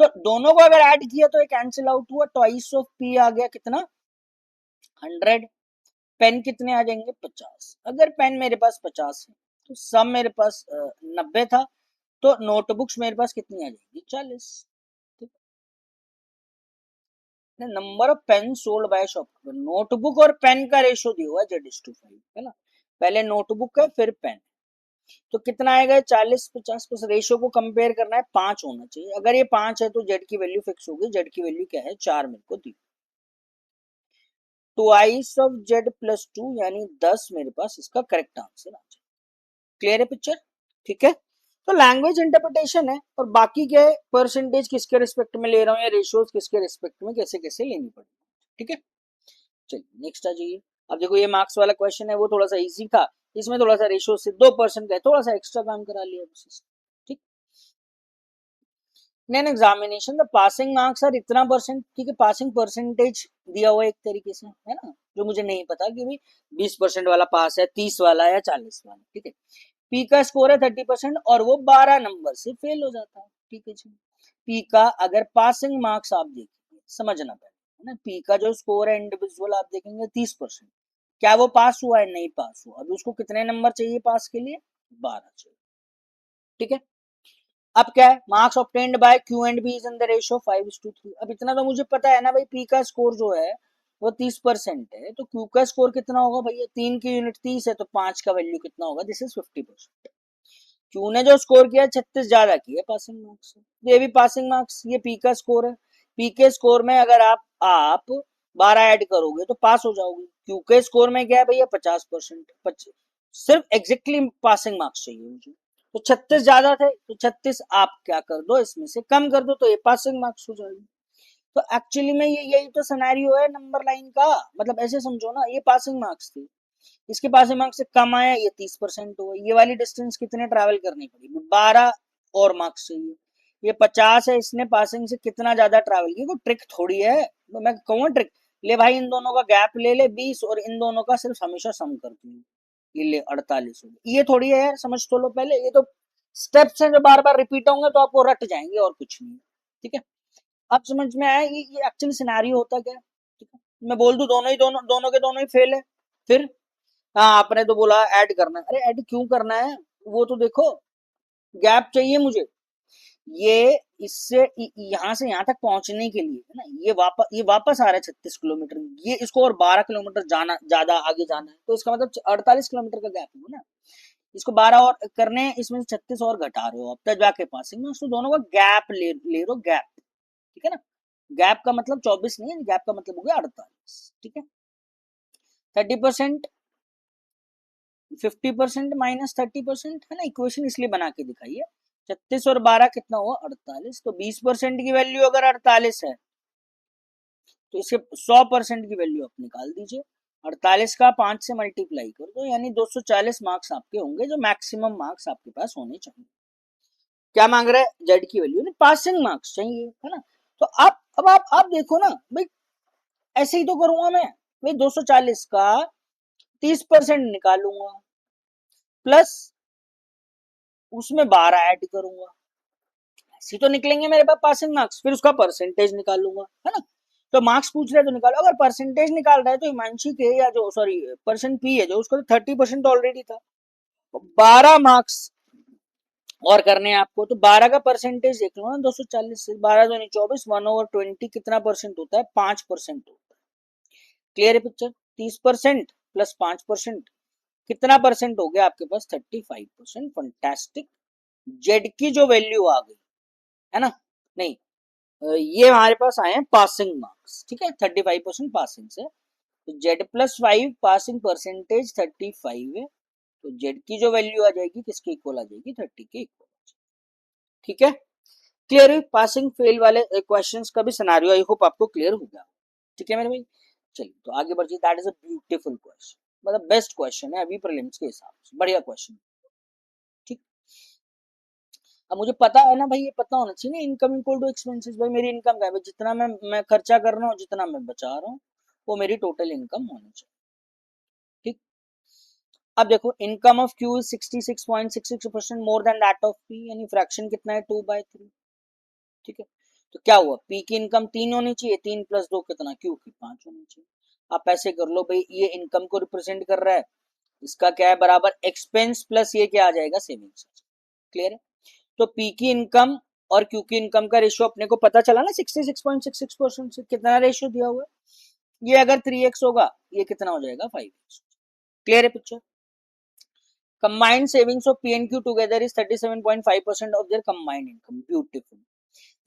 तो दोनों को अगर ऐड किया तो ये कैंसिल आउट हुआ, ट्वाइस ऑफ पी आ गया कितना? 100। पेन कितने आ जाएंगे? 50। अगर पेन मेरे पास 50 है तो सम मेरे पास 90 था, तो नोटबुक्स मेरे पास कितनी आ जाएगी? 40। Number of pen sold by shopkeeper, notebook और पेन का रेशियो दिया हुआ है Z/5, है ना। पहले नोटबुक है फिर पेन, तो कितना आएगा? 40-50। बस रेशियो को कंपेयर करना है, 5 होना चाहिए। अगर ये 5 है तो जेड की वैल्यू फिक्स होगी। जेड की वैल्यू क्या है? 4 मेरे को दी। ट्वाइस ऑफ Z+2 यानी 10 मेरे पास इसका करेक्ट आंसर आ जाए। क्लियर है पिक्चर? ठीक है, तो लैंग्वेज इंटरप्रिटेशन है, और बाकी क्या है? परसेंटेज किसके रिस्पेक्ट में ले रहा हूँ या रेशियोज किसके रिस्पेक्ट में कैसे कैसे लेनी पड़ेगी। ठीक है, चलिए नेक्स्ट आ जाइए। अब देखो ये मार्क्स वाला क्वेश्चन है, वो थोड़ा सा इजी था, इसमें थोड़ा सा रेशियो से 2% का है, थोड़ा सा एक्स्ट्रा काम करा लिया। ठीक, in examination the passing marks are इतना परसेंट। ठीक है, पासिंग परसेंटेज दिया हुआ है एक तरीके से, है ना, जो मुझे नहीं पता कि भाई 20% वाला पास है, 30 वाला या 40 वाला। ठीक है, पी का स्कोर है 30% और वो 12 नंबर से फेल हो जाता है। ठीक है जी, पी का अगर पासिंग मार्क्स आप देखेंगे, समझना पड़ेगा, है ना, पी का जो स्कोर है इंडिविजुअल आप देखेंगे 30%, क्या वो पास हुआ है? नहीं पास हुआ। अभी उसको कितने नंबर चाहिए पास के लिए? 12 चाहिए। ठीक है, अब क्या है? Marks obtained by Q and B is in the ratio 5:3। अब इतना तो मुझे पता है ना भाई, पी का स्कोर जो है वो 30% है, तो क्यू का स्कोर कितना होगा भैया? 3 की यूनिट 30 है, तो 5 का वैल्यू कितना होगा? This is 50%। क्यू ने जो स्कोर किया 36 ज्यादा किया पासिंग मार्क्स से, ये भी पासिंग मार्क्स, ये पी का स्कोर है। पी के स्कोर में अगर आप 12 ऐड करोगे तो पास हो जाओगे। क्यू के स्कोर में क्या है भैया? 50%। सिर्फ एग्जैक्टली पासिंग मार्क्स चाहिए मुझे, तो 36 ज्यादा थे, तो 36 आप क्या कर दो, इसमें से कम कर दो, तो ये पासिंग मार्क्स हो जाएगी। तो एक्चुअली में ये यही तो सिनेरियो है नंबर लाइन का, मतलब ऐसे समझो ना, ये पासिंग मार्क्स थी, इसके पासिंग मार्क्स से कम आया, ये 30% हुआ। ये वाली डिस्टेंस कितने ट्रैवल करनी पड़ेगी? 12 और मार्क्स चाहिए। ये 50 है, इसने पासिंग से कितना ज्यादा ट्रैवल किया? कोई ट्रिक थोड़ी है, तो मैं कहूँ ट्रिक ले भाई, इन दोनों का गैप ले ले 20 और इन दोनों का सिर्फ हमेशा सम करती हूँ, ये ले 48 हो गया। ये थोड़ी है यार, समझ तो लो पहले, ये तो स्टेप्स हैं जो बार बार रिपीट होंगे तो आपको रट जाएंगे और कुछ नहीं। ठीक है, अब समझ में आया ये एक्चुअली सिनेरियो होता क्या है। ठीक है, मैं बोल दूं दोनों के दोनों ही फेल है, फिर हाँ आपने तो बोला ऐड करना है। अरे ऐड क्यों करना है? वो तो देखो, गैप चाहिए मुझे, ये इससे यहाँ से यहाँ तक पहुंचने के लिए, है ना, ये वापस आ रहा है 36 किलोमीटर, ये इसको और 12 किलोमीटर जाना, ज्यादा आगे जाना है, तो इसका मतलब 48 किलोमीटर का गैप होगा ना। इसको 12 और करने हैं, इसमें से 36 और घटा रहे हो, अब तक जाके पासिंग में, तो दोनों का गैप ले रहे हो, गैप, ठीक है ना। गैप का मतलब 24 नहीं है, गैप का मतलब हो गया 48, ठीक है। 30%, 50% माइनस 30% है ना, इक्वेशन इसलिए बना के दिखाई है। 36 और 12 कितना हुआ 48, तो 20% की वैल्यू अगर 48 है तो इसके 100% की वैल्यू आप निकाल दीजिए, 48 का 5 से मल्टीप्लाई कर दो, यानी 240 मार्क्स आपके होंगे, जो मैक्सिमम मार्क्स आपके पास होने चाहिए। क्या मांग रहा है, जेड की वैल्यू नहीं, पासिंग मार्क्स चाहिए, है ना। तो आप अब आप देखो ना भाई, ऐसे ही तो करूंगा मैं भाई, 240 का 30% निकालूंगा, प्लस उसमें 12 ऐड करूंगा, ऐसे तो निकलेंगे मेरे पास पासिंग मार्क्स, फिर उसका परसेंटेज निकालूंगा, है ना। तो मार्क्स पूछ रहे हैं तो निकालो, अगर परसेंटेज निकाल रहा है तो हिमांशी के या जो सॉरी पर्सन पी है जो, उसको तो 30% ऑलरेडी था, 12 मार्क्स और करने हैं आपको, तो 12 का परसेंटेज देख लो ना, 240 से 12 दूनी 24, 1/20 कितना परसेंट होता है, 5% होता है। क्लियर है पिक्चर, 30% प्लस 5% कितना परसेंट हो गया आपके पास, 35%। फंटास्टिक। जेड की जो वैल्यू आ गई है ना, नहीं ये हमारे पास आए हैं पासिंग मार्क्स, ठीक है, 35% पासिंग से, तो जेड प्लस 5 पासिंग परसेंटेज 35 है, तो जेड की जो वैल्यू आ जाएगी किसके इक्वल आ जाएगी, 30 के इक्वल, ठीक है। क्लियर है, पासिंग फेल वाले क्वेश्चंस का भी सिनेरियो आई होप आपको क्लियर हो गया, ठीक है मेरे भाई। चलिए तो आगे बढ़िए, that is a beautiful question, मतलब बेस्ट क्वेश्चन है अभी प्रीलिम्स के हिसाब से, बढ़िया क्वेश्चन, ठीक। अब मुझे पता है ना भाई, ये पता होना चाहिए ना, इनकम इक्वल टू एक्सपेंसेस, भाई मेरी इनकम क्या है भाई, जितना मैं खर्चा कर रहा हूँ, जितना मैं बचा रहा हूँ, वो मेरी टोटल इनकम होनी चाहिए, ठीक। अब देखो, income of Q is 66.66% more than that of P, यानी फ्रैक्शन कितना है 2/3, ठीक है। तो क्या हुआ, पी की इनकम 3 होनी चाहिए, 3 प्लस 2 कितना, क्यू की 5 होनी चाहिए। आप ऐसे कर लो भाई, ये इनकम को रिप्रेजेंट कर रहा है, इसका क्या है बराबर एक्सपेंस प्लस ये क्या आ जाएगा, सेविंग्स। क्लियर है, तो पी की इनकम और क्यू की इनकम का रेशियो अपने को पता चला ना, 66.66% से कितना रेशियो दिया हुआ है, ये अगर 3x होगा, ये कितना हो जाएगा 5x। क्लियर है picture. Combined savings of P and Q together is 37.5% of their combined income, beautiful.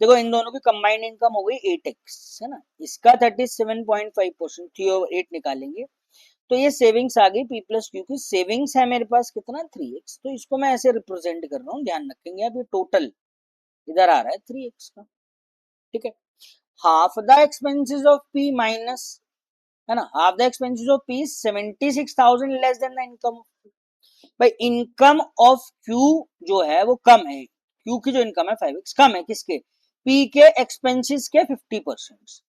देखो इन दोनों की कंबाइंड इनकम हो गई 8x, है ना, इसका 37.5% 3/8 निकालेंगे, तो ये सेविंग्स आ गई पी प्लस क्यू की, सेविंग्स है मेरे पास कितना 3x, तो इसको मैं ऐसे रिप्रेजेंट कर रहा हूँ, ध्यान रखेंगे अब ये टोटल इधर आ रहा है 3x का, ठीक है। Half the expenses of P minus, है ना, half the expenses of P 76,000 less than the income. भाई इनकम ऑफ क्यू जो है वो कम है, क्यू की जो इनकम है 5x कम है किसके, पी के एक्सपेंसेस के 50%,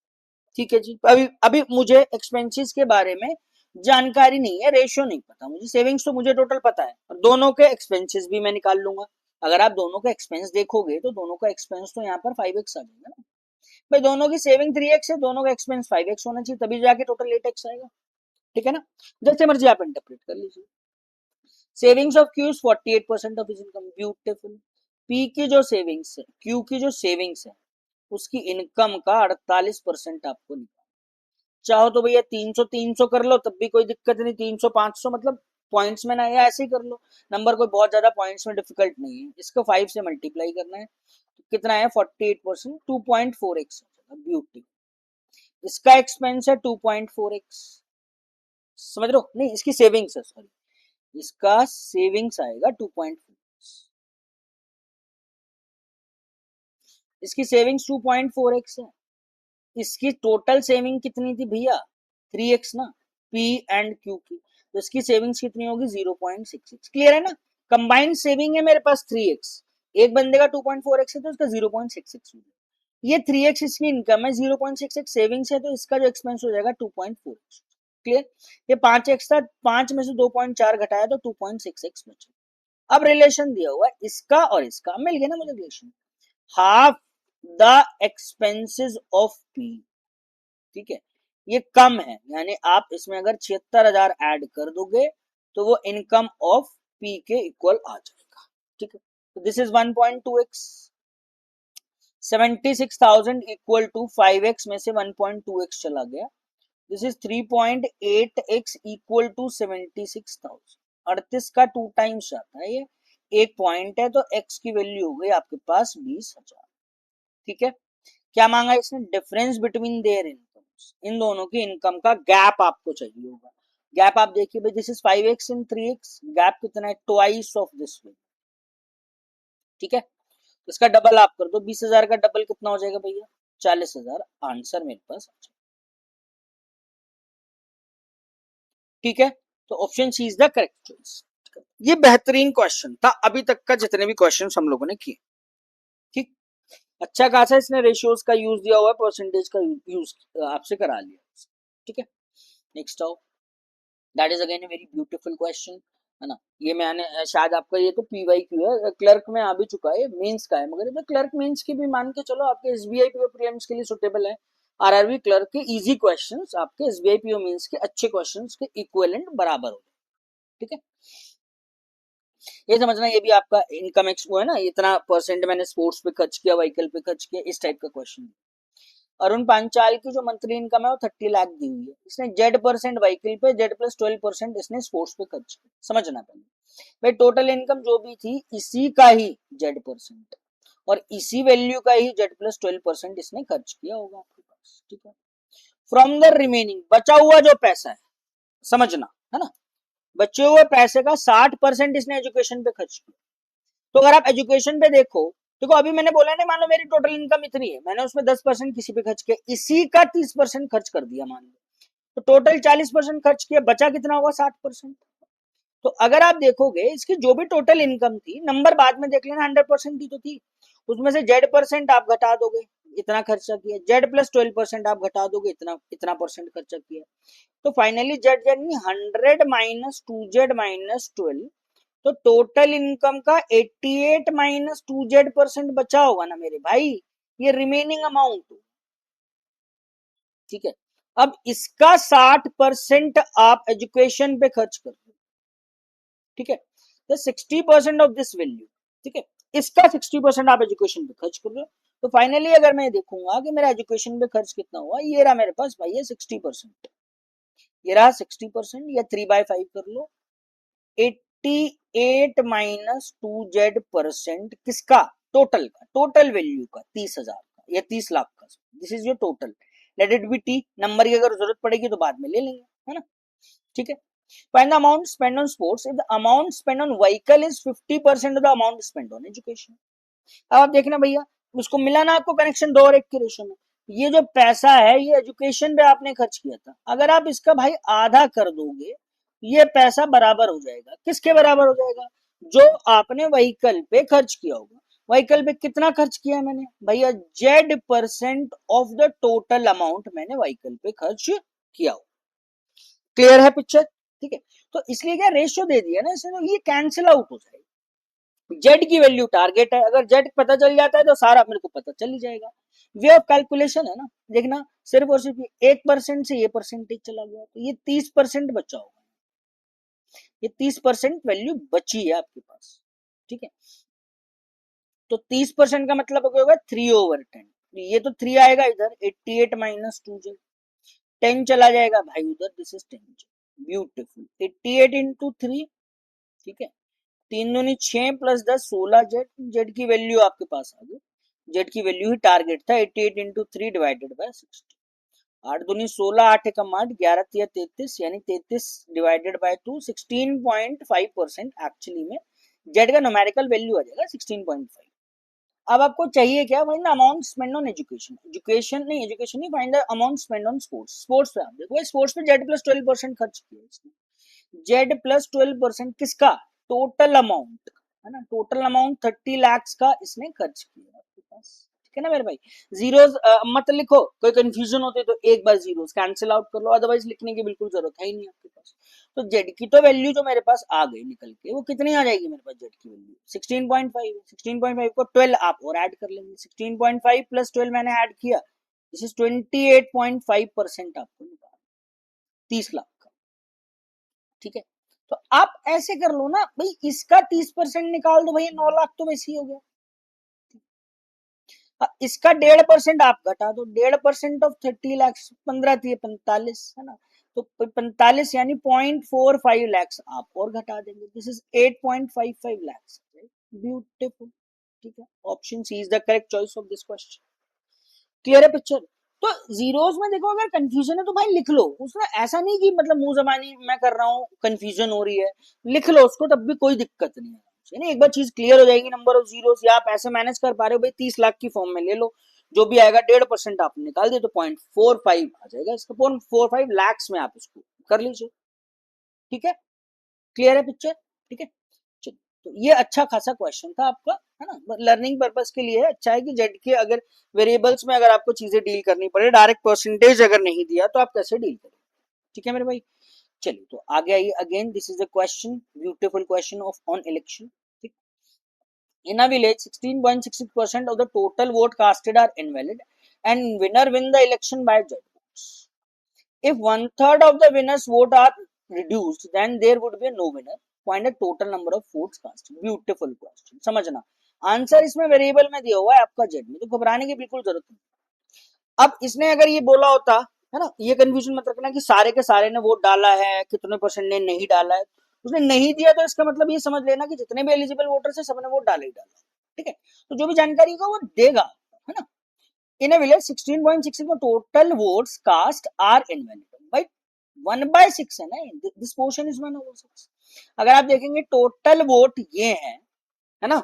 ठीक है जी। अभी अभी मुझे एक्सपेंसेस के बारे में जानकारी नहीं है, रेशियो नहीं पता मुझे, सेविंग्स तो मुझे टोटल पता है, और दोनों के एक्सपेंसेस भी मैं निकाल लूंगा। अगर आप दोनों का एक्सपेंस देखोगे तो दोनों का एक्सपेंस तो यहाँ पर 5x आ जाएगा ना, भाई दोनों की सेविंग 3x है, दोनों का एक्सपेंस 5x होना चाहिए, तभी जाके टोटल 8x आएगा, ठीक है ना। जैसे मर्जी आप इंटरप्रेट कर लीजिए। Savings of Q 48% of his income, beautiful. P की जो सेविंग्स है, क्यू की जो सेविंग्स है, उसकी इनकम का 48% आपको निकाल, चाहो तो भैया 300 300 कर लो, तब भी कोई दिक्कत नहीं, 300 500 मतलब पॉइंट्स में ना, या ऐसे ही कर लो, नंबर कोई बहुत ज्यादा पॉइंट्स में डिफिकल्ट नहीं है, इसको 5 से मल्टीप्लाई करना है, तो कितना है 48%, 2.4x, ब्यूटी। इसका एक्सपेंस है 2.4x, समझ लो, नहीं इसकी सेविंग्स है, सॉरी, इसका सेविंग्स आएगा 2.4, इसकी सेविंग्स 2.4x है, इसकी टोटल सेविंग कितनी थी भैया 3x ना, पी एंड क्यू की, तो इसकी सेविंग्स कितनी होगी 0.66। क्लियर है ना, कंबाइंड सेविंग है मेरे पास 3x, एक बंदे का 2.4x है तो इसका 0.66 होगा, ये 3x इसकी इनकम है, 0.66 सेविंग्स है, तो इसका जो एक्सपेंस हो जाएगा 2.4x। क्लियर, ये 5x था, 5 में से 2.4 घटाया तो 2.66 बचा। अब रिलेशन दिया हुआ है इसका और इसका, मिल गया ना मुझे relation, half the expenses of P, ठीक है, ये कम है, यानी आप इसमें अगर 76,000 ऐड कर दोगे तो वो इनकम ऑफ पी के इक्वल आ जाएगा, ठीक है। तो this is 1.2x, 76,000 equal to 5x में से 1.2x चला गया, this is 3.8x equal to 76,000, 38 का 2 टाइम्स आता है ये, एक पॉइंट है, तो x की वैल्यू हो गई आपके पास 20,000। ठीक है, क्या मांगा इसने, डिफरेंस बिटवीन देयर इनकम्स, इन दोनों की इनकम का गैप आपको चाहिए होगा। गैप आप देखिए भाई, this is 5x and 3x, gap कितना है, ट्वाइस ऑफ दिस वे। ठीक है, तो इसका डबल आप कर दो, 20,000 का डबल कितना हो जाएगा भैया, 40,000, आंसर मेरे पास। ठीक है, तो option C is the correct choice. ये बेहतरीन क्वेश्चन था अभी तक का जितने भी क्वेश्चन हम लोगों ने किए। ठीक, अच्छा खासा इसने रेशियोज का यूज दिया हुआ है, परसेंटेज का यूज आपसे करा लिया। ठीक है, नेक्स्ट आओ, that is again a very beautiful question, है ना। ये मैंने शायद आपका ये तो पीवाईक्यू है, क्लर्क में आ भी चुका है, मेंस का है, मगर ये क्लर्क मेंस की भी मान के चलो आपके एसबीआई पीओ प्रीलिम्स के लिए सुटेबल है। आरआरबी क्लर्क के इजी क्वेश्चंस आपके एसबीआई पीओ मेंस के अच्छे क्वेश्चंस के इक्विवेलेंट बराबर हो। ठीक है, ये समझना, ये भी आपका इनकम एक्स वो है ना, इतना परसेंट मैंने स्पोर्ट्स पे खर्च किया, व्हीकल पे खर्च किया, इस टाइप का क्वेश्चन। अरुण पांचाल की जो मंथली इनकम है वो 30 लाख दी हुई है, इसने Z% व्हीकल पे, Z प्लस 12% इसने स्पोर्ट्स पे खर्च किया। समझना पहले भाई, टोटल इनकम जो भी थी इसी का ही Z% और इसी वैल्यू का ही Z प्लस 12% इसने खर्च किया होगा आपके पास। ठीक है, फ्रॉम द रिमेनिंग, बचा हुआ जो पैसा है, समझना है ना, बचे हुए पैसे का 60% इसने एजुकेशन पे खर्च किया। तो अगर आप एजुकेशन पे देखो, देखो अभी मैंने बोला ना, मान लो मेरी टोटल इनकम इतनी है, मैंने उसमें 10% किसी पे खर्च किया, इसी का 30% खर्च कर दिया मान लो, तो टोटल 40% खर्च किया, बचा कितना होगा, 60%। तो अगर आप देखोगे इसकी जो भी टोटल इनकम थी, नंबर बाद में देख लेना, 100% की तो थी, उसमें से Z% आप घटा दोगे, इतना खर्चा किया, Z प्लस 12% आप घटा दोगे, इतना इतना परसेंट खर्चा किया, तो फाइनली जेड यानी 100 माइनस 2Z-12, तो टोटल इनकम का 88 माइनस 2Z% बचा होगा ना मेरे भाई, ये रिमेनिंग अमाउंट। ठीक है, अब इसका 60% आप एजुकेशन पे खर्च कर दो। ठीक है, तो 60% ऑफ दिस वैल्यू, ठीक है, इसका 60% आप एजुकेशन पे खर्च कर दो, तो फाइनली अगर मैं देखूंगा कि मेरा एजुकेशन पे खर्च कितना हुआ, ये रहा मेरे पास भाई, ये 60%, ये रहा 60%, या 3/5 कर लो, 88 माइनस 2Z% किसका, टोटल का, टोटल वैल्यू का, 30,000 का या 30 लाख का, this is your total. Let it be T, number की अगर जरूरत पड़ेगी तो बाद में ले लेंगे, है ना। ठीक है, find the amount spend on sports if the amount spend on vehicle is 50% of the amount spend on education. अब आप देखना भैया, उसको मिला ना आपको कनेक्शन 2 और 1 के रेशो में, ये जो पैसा है ये एजुकेशन पे आपने खर्च किया था, अगर आप इसका भाई आधा कर दोगे, ये पैसा बराबर हो जाएगा, किसके बराबर हो जाएगा, जो आपने व्हीकल पे खर्च किया होगा। व्हीकल पे कितना खर्च किया है मैंने भैया, Z% of the total amount मैंने व्हीकल पे खर्च किया हो। क्लियर है पिक्चर। ठीक है, तो इसलिए क्या रेशियो दे दिया ना इसने, तो ये कैंसिल आउट हो जाएगा। जेड की वैल्यू टारगेट है, अगर जेड पता चल जाता है तो सारा मेरे को पता चल ही जाएगा। वे ऑफ कैलकुलेशन है ना, देखना सिर्फ और सिर्फ 1% से ये परसेंटेज चला गया, तो ये 30% बचा होगा, ये 30% वैल्यू बची है आपके पास। ठीक है, तो 30% का मतलब क्या होगा, 3/10, ये तो 3 आएगा इधर, 88 माइनस 2Z, 10 चला जाएगा भाई उधर, दिस इज 10, ब्यूटीफुल, 88 इंटू 3। ठीक है, 3 दूनी 6 प्लस 10 16Z, जेड की वैल्यू आपके पास आ गई, जेड की वैल्यू ही टारगेट था, 88 इंटू 3 डिवाइडेड बाय 60, 8 दूनी 16, 8 एकम 8, 11 तिया 33, यानी 33 डिवाइडेड बाय 2, 16.5% एक्चुअली में जेड का न्यूमेरिकल वैल्यू आ जाएगा 16.5। अब आपको चाहिए क्या, find the amount spend on education, education नहीं, find the amount spend on sports. Sports पे आप देखो, स्पोर्ट्स पे Z+12% खर्च किया इसने, Z+12% किसका, टोटल अमाउंट, है ना, टोटल अमाउंट 30 लाख का इसने खर्च किया आपके पास। ठीक है ना मेरे भाई, जीरोस मत लिखो, कोई कंफ्यूजन होते तो एक बार जीरोस कैंसिल आउट कर लो, अदरवाइज लिखने की बिल्कुल जरूरत है ही नहीं आपके पास। तो जेड की तो वैल्यू जो मेरे पास आ गई निकल के, वो कितनी आ जाएगी मेरे पास, जेड की वैल्यू 16.5, 16.5 को 12 आप और ऐड कर लेंगे, 16.5 प्लस 12 मैंने ऐड किया, दिस इज 28.5% आपको निकाल, 30 लाख का। ठीक है, तो आप ऐसे कर लो ना भाई, इसका 30% निकाल दो भैया, 9 लाख तो वैसे ही हो गया। इसका 1.5% आप घटा दो, 1.5% ऑफ 30 लाख, 15 45, है ना, तो 45 यानी 0.45 lakhs आप और घटा देंगे, दिस इज 8.55 lakhs, ब्यूटीफुल। ठीक है, option C is the correct choice of this question. Clear है पिक्चर? तो जीरोस में देखो अगर कंफ्यूजन है तो भाई लिख लो, उसमें ऐसा नहीं कि मतलब मुंह जबानी मैं कर रहा हूँ कंफ्यूजन हो रही है, लिख लो उसको तब भी कोई दिक्कत नहीं है। यानी एक बार चीज क्लियर हो जाएगी नंबर ऑफ जीरोस, या आप ऐसे मैनेज कर पा रहे हो भाई 30 लाख की फॉर्म में ले लो, जो भी आएगा 1.5% आपने निकाल दिया तो 0.45 आ जाएगा, इसका 0.45 लैक्स में आप इसको कर लीजिए। ठीक है, क्लियर है पिक्चर? ठीक है, चलिए, तो ये अच्छा खासा क्वेश्चन था आपका, है ना, लर्निंग पर्पस के लिए है। अच्छा है कि जेड के अगर वेरिएबल्स में अगर आपको चीजें डील करनी पड़े, डायरेक्ट परसेंटेज अगर नहीं दिया तो आप कैसे डील करें। ठीक है मेरे भाई, चलिए तो आगे आइए। Again this is a question, beautiful question of on election. In a village, 16.66% of the total vote casted are invalid, and winner win the election by judge votes. If one third of the winners' vote are reduced, then there would be no winner. Find the total number of votes cast. Beautiful question. समझना, answer इसमें variable में दिया हुआ है आपका Z में, तो घबराने की बिल्कुल जरूरत नहीं। अब इसने अगर ये बोला होता, है ना, ये कंफ्यूजन मत रखना कि सारे के सारे ने वोट डाला है, कितने परसेंट ने नहीं डाला है। उसने नहीं दिया तो इसका मतलब ये समझ लेना कि जितने भी एलिजिबल वोटर्स है सबने वोट डाला ही डाला। ठीक है, तो जो भी जानकारी होगा वो देगा, है ना। In a village 16.66 total votes cast are invalid by 1/6 है ना, दिस पोर्शन इज 1/6। अगर आप देखेंगे टोटल वोट ये है ना,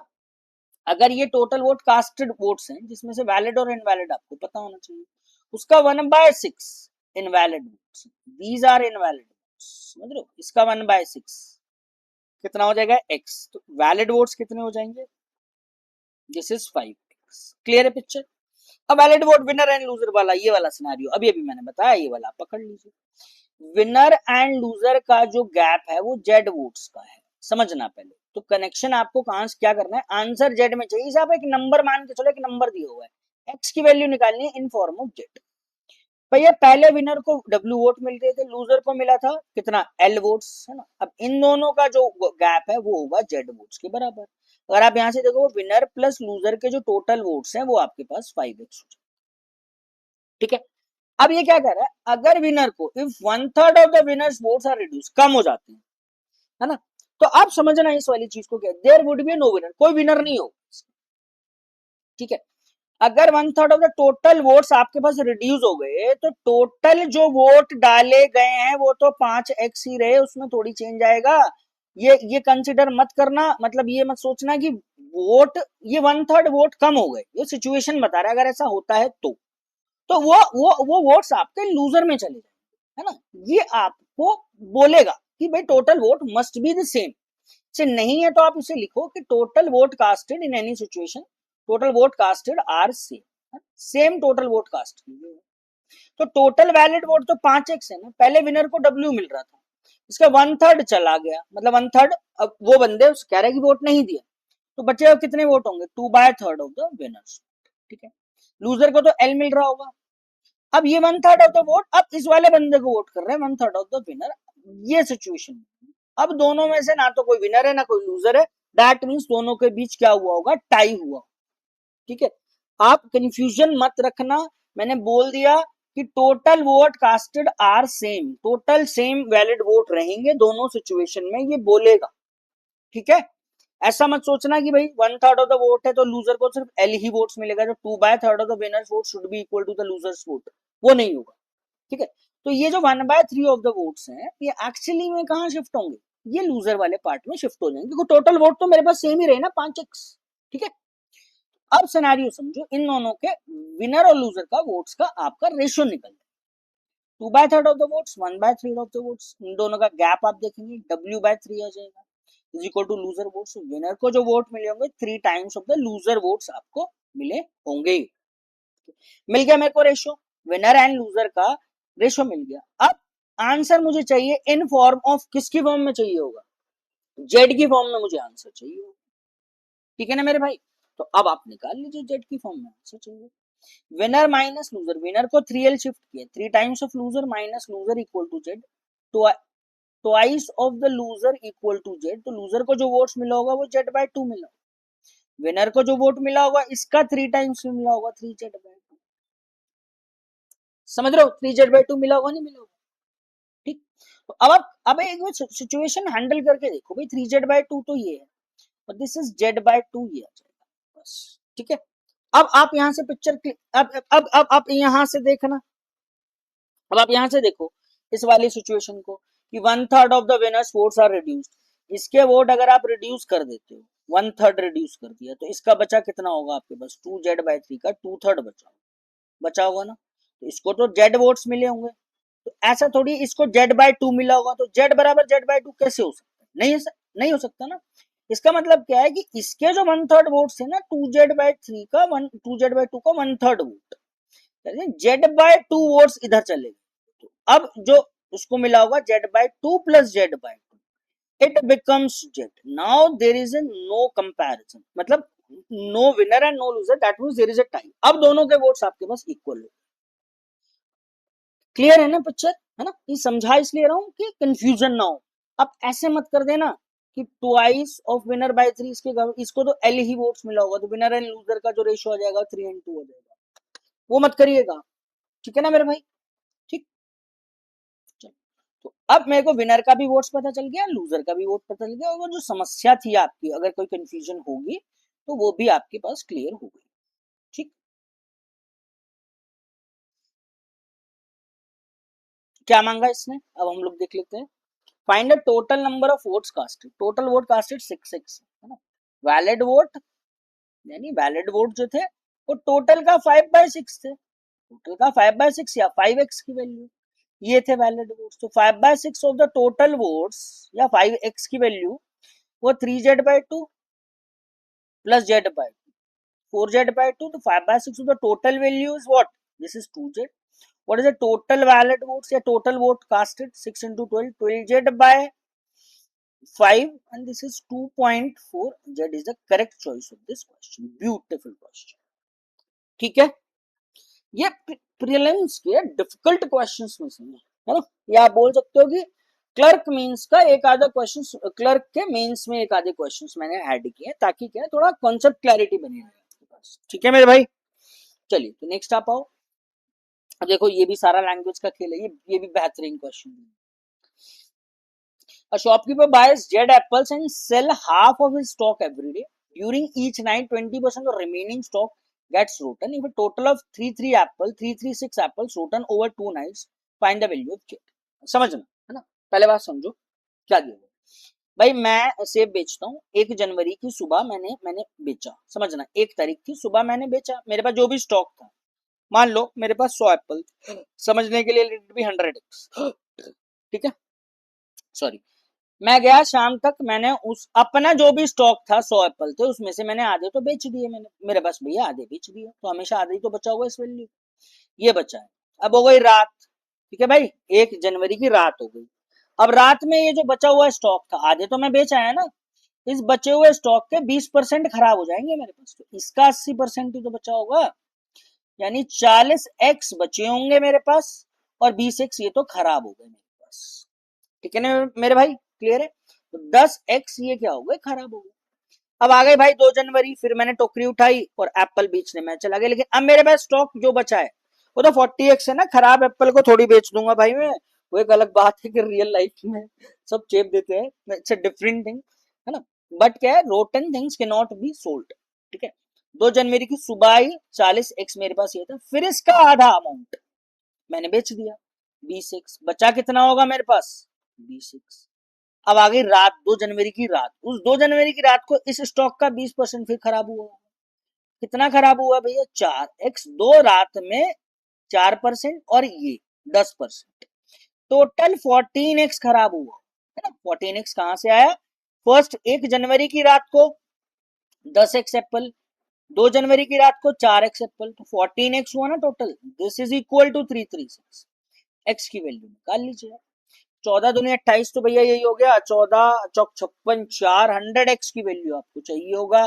अगर ये टोटल वोट कास्टेड वोट्स हैं जिसमें से वैलिड और इनवैलिड आपको पता होना चाहिए, उसका 1/6 invalid votes, these are invalid votes, समझ रहे हो, इसका 1/6 कितना हो जाएगा x, तो वैलिड वोट्स कितने हो जाएंगे, दिस इज 5x। क्लियर है पिक्चर? अब valid vote winner and loser वाला ये वाला सिनेरियो अभी अभी मैंने बताया, ये वाला पकड़ लीजिए। विनर एंड लूजर का जो गैप है वो जेड वोट्स का है, समझना पहले। तो कनेक्शन आपको कहां से क्या करना है, आंसर जेड में चाहिए। आप एक नंबर मान के चलो, एक नंबर दिया हुआ है, एक्स की वैल्यू निकालनी है इन फॉर्म ऑफ जेड। भैया पहले विनर को W वोट मिल रहे थे, लूजर को मिला था कितना L वोट्स, है ना। अब इन दोनों का जो गैप है वो होगा जेड वोट्स के बराबर। अगर आप यहां से देखो विनर प्लस लूजर के जो टोटल वोट्स हैं वो आपके पास 5x। ठीक है, अब ये क्या कह रहा है, अगर विनर को if 1/3 of the winners votes are reduce, कम हो जाते हैं, है ना, तो आप समझना इस वाली चीज को क्या, there would be no winner, कोई विनर नहीं हो। ठीक है, अगर 1/3 ऑफ द टोटल वोट्स आपके पास रिड्यूस हो गए तो टोटल जो वोट डाले गए हैं वो तो 5x ही रहे, उसमें थोड़ी चेंज आएगा। ये कंसिडर मत करना, मतलब ये मत सोचना कि वोट ये 1/3 वोट कम हो गए, ये सिचुएशन बता रहा है। अगर ऐसा होता है तो वो वोट्स आपके लूजर में चले जाएंगे, है ना। ये आपको बोलेगा कि भाई total vote must be the same, से नहीं है तो आप इसे लिखो कि total vote casted in any situation, total vote casted are same, same total vote cast. तो टोटल वैलिड वोट तो 5x है ना, पहले विनर को W मिल रहा था, इसका 1/3 चला गया, मतलब 1/3। अब वो बंदे कह रहे हैं कि वोट नहीं दिया, तो बचे कितने वोट होंगे, 2/3 ऑफ द विनर्स। ठीक है, लूजर को तो L मिल रहा होगा, अब ये 1/3 ऑफ द वोट अब इस वाले बंदे को वोट कर रहे हैं 1/3 ऑफ द विनर। ये सिचुएशन, अब दोनों में से ना तो कोई विनर है ना कोई लूजर है, दैट मीन्स दोनों के बीच क्या हुआ होगा, टाई हुआ। ठीक है, आप कंफ्यूजन मत रखना, मैंने बोल दिया कि total vote casted are same, total same valid vote रहेंगे दोनों सिचुएशन में, ये बोलेगा। ठीक है, ऐसा मत सोचना कि भाई 1/3 ऑफ द वोट है तो लूजर को सिर्फ L ही वोट्स मिलेगा, जो 2/3 of the winners vote should be equal to the losers vote, वो नहीं होगा। ठीक है, तो ये जो 1/3 ऑफ द वोट्स हैं ये एक्चुअली में कहां शिफ्ट होंगे, ये लूजर वाले पार्ट में शिफ्ट हो जाएंगे, क्योंकि टोटल वोट तो मेरे पास सेम ही रहे ना, 5x। ठीक है, अब सिनेरियो समझो, इन दोनों के विनर और लूजर का वोट्स का आपका रेशियो निकल जाए, 2/3 of the votes 1/3 of the votes, इन दोनों का गैप आप देखेंगे W/3 आ जाएगा, is equal to loser votes. Winner को जो वोट मिले होंगे 3 times of the loser votes आपको मिले होंगे। मिल गया मेरे को रेशियो, विनर एंड लूजर का रेशियो मिल गया। अब आंसर मुझे चाहिए इन फॉर्म ऑफ, किसकी फॉर्म में चाहिए होगा, जेड की फॉर्म में मुझे आंसर चाहिए होगा। ठीक है ना मेरे भाई, तो अब आप निकाल लीजिए जेड की फॉर्म में आंसर चाहिए। विनर माइनस लूजर, विनर को 3L शिफ्ट किया, 3 times of loser minus loser equal to Z, twice of the loser equal to Z, तो लूजर को जो वोट्स मिला होगा वो Z/2 मिला, विनर को जो वोट मिला होगा इसका 3 टाइम्स मिला होगा, 3Z/2। समझ रहे हो, 3Z/2 मिला होगा नहीं मिला होगा। तो अब एक सिचुएशन हैंडल करके देखो भाई, 3z/2 तो ये है और दिस इज z/2 ये आ जाएगा बस, ठीक है। अब आप यहां से पिक्चर अब आप यहां से देखना, अब आप यहां से देखो इस वाली सिचुएशन को कि 1/3 of the winners votes are reduced. इसके वोट अगर आप रिड्यूस कर देते हो, 1/3 रिड्यूस कर दिया, तो इसका बचा कितना होगा आपके पास, 2z/3 का 2/3 बचा होगा ना। तो इसको तो z वोट्स मिले होंगे, तो ऐसा थोड़ी इसको z/2 मिला होगा, तो z बराबर z/2 कैसे हो सकता है, नहीं हो सकता ना। इसका मतलब क्या है कि इसके जो 1/3 वोट्स है ना, 2z/3 का 2z/2 का 1/3 वोट, z/2 वोट्स इधर चले गए। तो अब जो उसको मिला होगा z/2 plus z/2, it becomes z. Now there is a no comparison, मतलब no winner and no loser, that means there is a tie. अब दोनों के वोट्स आपके पास इक्वल हो। क्लियर है ना पिक्चर, है ना। ये समझा इसलिए रहा हूं कि कंफ्यूजन ना हो। अब ऐसे मत कर देना कि ट्वाइस ऑफ विनर बाय 3, इसको तो एल ही वोट्स मिला होगा, तो विनर एंड लूजर का जो रेशियो आ जाएगा 3:2 हो जाएगा, वो मत करिएगा, ठीक है ना मेरे भाई। ठीक, तो अब मेरे को विनर का भी वोट्स पता चल गया, लूजर का भी वोट पता चल गया, और वो जो समस्या थी आपकी, अगर कोई कंफ्यूजन होगी तो वो भी आपके पास क्लियर हो गई। ठीक, क्या मांगा इसने, अब हम लोग देख लेते हैं। Find the total number of votes casted, total vote casted 6 है ना। वैलिड वोट, यानी वैलिड वोट जो थे वो टोटल का 5/6 थे, टोटल का 5/6 या 5x की वैल्यू, ये थे वैलिड वोट्स। तो 5/6 ऑफ द टोटल वोट्स या 5x की वैल्यू वो 3z/2 प्लस z/2, 4z/2, तो 5/6 of the total value is what? This is 2z. What is the total valid votes या total vote casted? 6 into 12, 12z by 5, and this is 2.4. Z is the correct choice of this question. Beautiful question. ठीक है, ये prelims के difficult questions में से है ना। ये आप बोल सकते हो कि क्लर्क मींस का एक आधा क्वेश्चन, क्लर्क के मेंस में एक आधे क्वेश्चंस मैंने ऐड किए ताकि क्या थोड़ा कॉन्सेप्ट क्लैरिटी बनी रहे आपके पास, ठीक है मेरे भाई। चलिए तो नेक्स्ट आप आओ। अब देखो ये भी सारा लैंग्वेज का खेल है, ये भी बेहतरीन क्वेश्चन है। A shopkeeper buys Jet apples and sell half of his stock every day. During each night, 20% of remaining stock gets rotten. If a total of 336 apples rotten over 2 nights, find the value of Jet. समझना है ना, पहले बात समझो क्या दिया भाई। मैं सेब बेचता हूँ, 1 जनवरी की सुबह मैंने बेचा, समझना 1 तारीख की सुबह मैंने बेचा, मेरे पास जो भी स्टॉक था, मान लो मेरे पास 100 एप्पल, समझने के लिए लेट बी 100x, ठीक है, सॉरी। मैं गया शाम तक, मैंने उस अपना जो भी स्टॉक था 100 एप्पल थे, उसमें से मैंने आधे तो बेच दिए, मैंने मेरे पास भैया आधे बेच दिए, तो हमेशा आधे ही तो बचा हुआ इस वैल्यू, ये बचा है। अब हो गई रात, ठीक है भाई, 1 जनवरी की रात हो गई। अब रात में ये जो बचा हुआ स्टॉक था, आधे तो मैं बेच आया ना, इस बचे हुए स्टॉक के 20% खराब हो जाएंगे मेरे पास, तो इसका 80% ही तो बचा होगा, यानी 40x बचे होंगे मेरे पास और 20x ये तो खराब हो गए मेरे पास, ठीक है ना मेरे भाई, क्लियर है। तो 10x ये क्या हो गए, खराब हो गए। अब आ गए भाई 2 जनवरी, फिर मैंने टोकरी उठाई और एप्पल बेचने में चला गया, लेकिन अब मेरे पास स्टॉक जो बचा है वो तो 40x है ना, खराब एप्पल को थोड़ी बेच दूंगा भाई मैं, वो एक अलग बात है कि रियल लाइफ में सब चेप देते हैं, इट्स अ डिफरेंट थिंग, है ना। बट क्या है, rotten things can not be sold, ठीक है। 2 जनवरी की सुबह ही 40x मेरे पास ये था, फिर इसका आधा अमाउंट मैंने बेच दिया, 20x बचा, कितना होगा मेरे पास 20x। अब आ गई रात, 2 जनवरी की रात, उस 2 जनवरी की रात को इस स्टॉक का 20% फिर खराब हुआ, कितना खराब हुआ भैया 4x, 2 रात में 4% और ये 10%, टोटल 14x खराब हुआ, है ना। 14x कहां से आया, फर्स्ट 1 जनवरी की रात को 10x एप्पल, 2 जनवरी की रात को 4x एप्पल, तो 14x हुआ ना total, this is equal to 336, x की वैल्यू निकाल लीजिए। 14 दूनी 28, तो भैया यही हो गया, 14 चौक 56, 400x की वैल्यू आपको चाहिए होगा,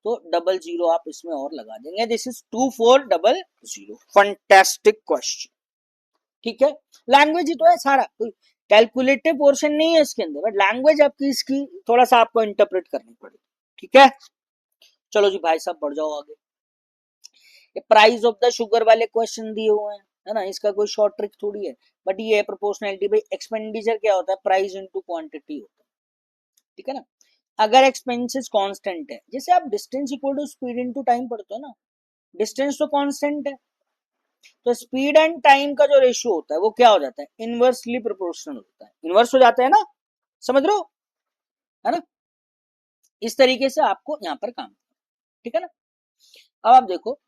तो 00 आप इसमें और लगा देंगे, दिस इज 2400। फंटेस्टिक क्वेश्चन, ठीक है। लैंग्वेज ही तो है सारा, कोई कैलकुलेटिव पोर्शन नहीं है इसके अंदर, बट लैंग्वेज आपकी इसकी थोड़ा सा आपको इंटरप्रेट करनी पड़ेगी, ठीक है। चलो जी भाई साहब बढ़ जाओ आगे। प्राइस ऑफ द शुगर वाले क्वेश्चन दिए हुए हैं, है ना, इसका कोई शॉर्ट ट्रिक थोड़ी है, बट ये है प्रोपोर्शनैलिटी। भाई एक्सपेंडिचर क्या होता है, प्राइस इनटू क्वांटिटी होता है, ठीक है ना। अगर एक्सपेंसेस कांस्टेंट है, जैसे आप distance equal to speed into time पढ़ते हो ना, डिस्टेंस तो कांस्टेंट है, तो स्पीड एंड टाइम का जो रेशियो होता है वो क्या हो जाता है, इनवर्सली प्रोपोर्शनल होता है, इनवर्स हो जाता है ना, समझ रहे हो, है ना। इस तरीके से आपको यहाँ पर काम, ठीक है ना। अब आप देखो,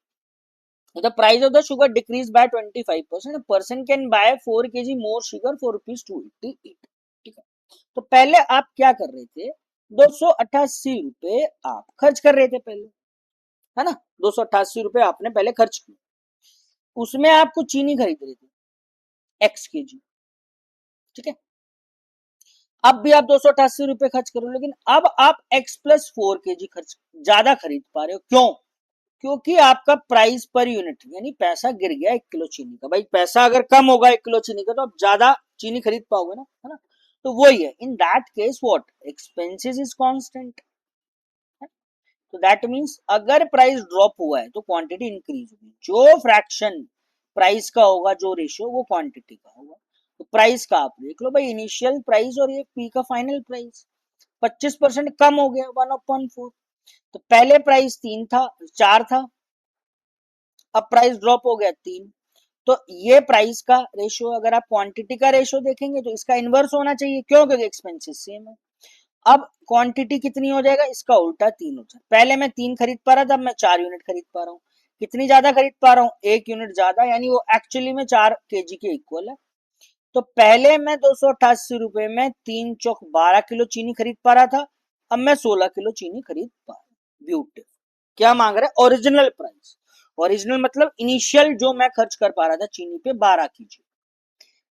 the price of the sugar decreased by 25%, a person can buy 4 kg more sugar for rupees 288, ठीक है। तो पहले आप क्या कर रहे थे, 288 रुपए आप खर्च कर रहे थे पहले, है ना, 288 रुपए आपने पहले खर्च किए, उसमें आपको चीनी खरीद रहे थे x kg, ठीक है। अब भी आप 288 रुपए खर्च करो, लेकिन अब आप x प्लस 4 kg खर्च ज्यादा खरीद पा रहे हो, क्यों, क्योंकि आपका प्राइस पर यूनिट यानी पैसा गिर गया 1 किलो चीनी का। भाई पैसा अगर कम होगा 1 किलो चीनी का तो आप ज्यादा चीनी खरीद पाओगे ना, है ना। तो वही है, in that case what, expenses is constant, तो दैट मींस अगर प्राइस ड्रॉप हुआ है तो क्वांटिटी इंक्रीज होगी, जो फ्रैक्शन प्राइस का होगा, जो रेशियो, वो क्वांटिटी का होगा। तो प्राइस का आप देख लो भाई, इनिशियल प्राइस और ये पी का फाइनल प्राइस 25% कम हो गया, 1/4। तो पहले प्राइस 4 था, अब प्राइस ड्रॉप हो गया 3, तो ये प्राइस का रेशियो, अगर आप क्वांटिटी का रेशियो देखेंगे तो इसका इनवर्स होना चाहिए, क्यों, क्योंकि एक्सपेंसेस सेम है। अब क्वांटिटी कितनी हो जाएगा, इसका उल्टा 3 हो जाएगा, पहले मैं 3 खरीद पा रहा था, अब मैं 4 यूनिट खरीद पा रहा हूँ, कितनी ज्यादा खरीद पा रहा हूँ, 1 यूनिट ज्यादा, यानी वो एक्चुअली में 4 kg के इक्वल है। तो पहले मैं 288 रुपए में 3 चौक 12 किलो चीनी खरीद पा रहा था, अब मैं 16 किलो चीनी खरीद पा रहा हूँ। ब्यूटीफुल। क्या मांग रहा है, ओरिजिनल प्राइस, ओरिजिनल मतलब इनिशियल जो मैं खर्च कर पा रहा था चीनी पे 12 kg,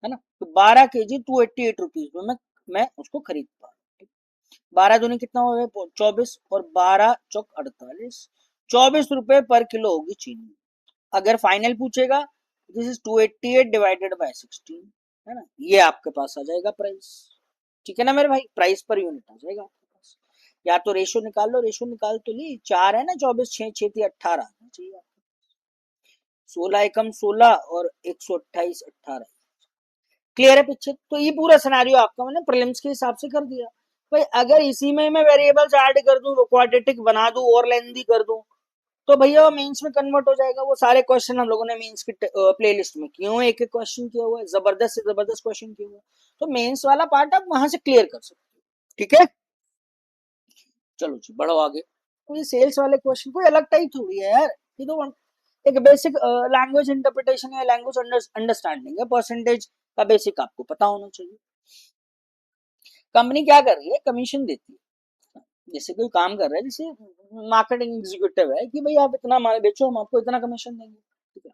है ना, तो 12 kg 288 रुपीज में मैं उसको खरीद पा रहा हूँ। 12 दूनी कितना हो गया, 24, और 12 चौक 48, 24 रुपए पर किलो होगी चीनी। अगर फाइनल पूछेगा, दिस इज 288 डिवाइडेड बाय 16, है ना, ये आपके पास आ जाएगा प्राइस, ठीक है ना मेरे भाई, प्राइस पर यूनिट आ जाएगा आपके पास। या तो रेशो निकाल लो, रेशो निकाल तो ली, 4 है ना, 24, 6 6 18 आना चाहिए, 16 एकम 16 और 128 18। क्लियर है पिक्चर, तो ये पूरा सिनेरियो आपका मैंने प्रीलिम्स के हिसाब से कर दिया। भाई अगर इसी में मैं वेरिएबल्स ऐड कर दूं, क्वाड्रेटिक बना दूं और लेंथी कर दूं, तो भैया वो मेंस में कन्वर्ट हो जाएगा। वो सारे क्वेश्चन हम लोगों ने मेंस की प्लेलिस्ट में किए हुए, एक एक क्वेश्चन किया हुआ है, जबरदस्त से जबरदस्त क्वेश्चन किया हुआ है, तो मेंस वाला पार्ट आप वहां से क्लियर कर सकते हो, ठीक है। चलो जी बढ़ो आगे। तो ये सेल्स वाले क्वेश्चन कोई अलग टाइप थोड़ी है यार, ये तो एक बेसिक लैंग्वेज इंटरप्रिटेशन या लैंग्वेज अंडरस्टैंडिंग है, परसेंटेज का बेसिक आपको पता होना चाहिए। कंपनी क्या कर रही है, कमीशन देती है, जैसे कोई काम कर रहा है, जैसे मार्केटिंग एग्जीक्यूटिव है कि भाई आप इतना माल बेचो, हम आपको इतना कमीशन देंगे, ठीक है।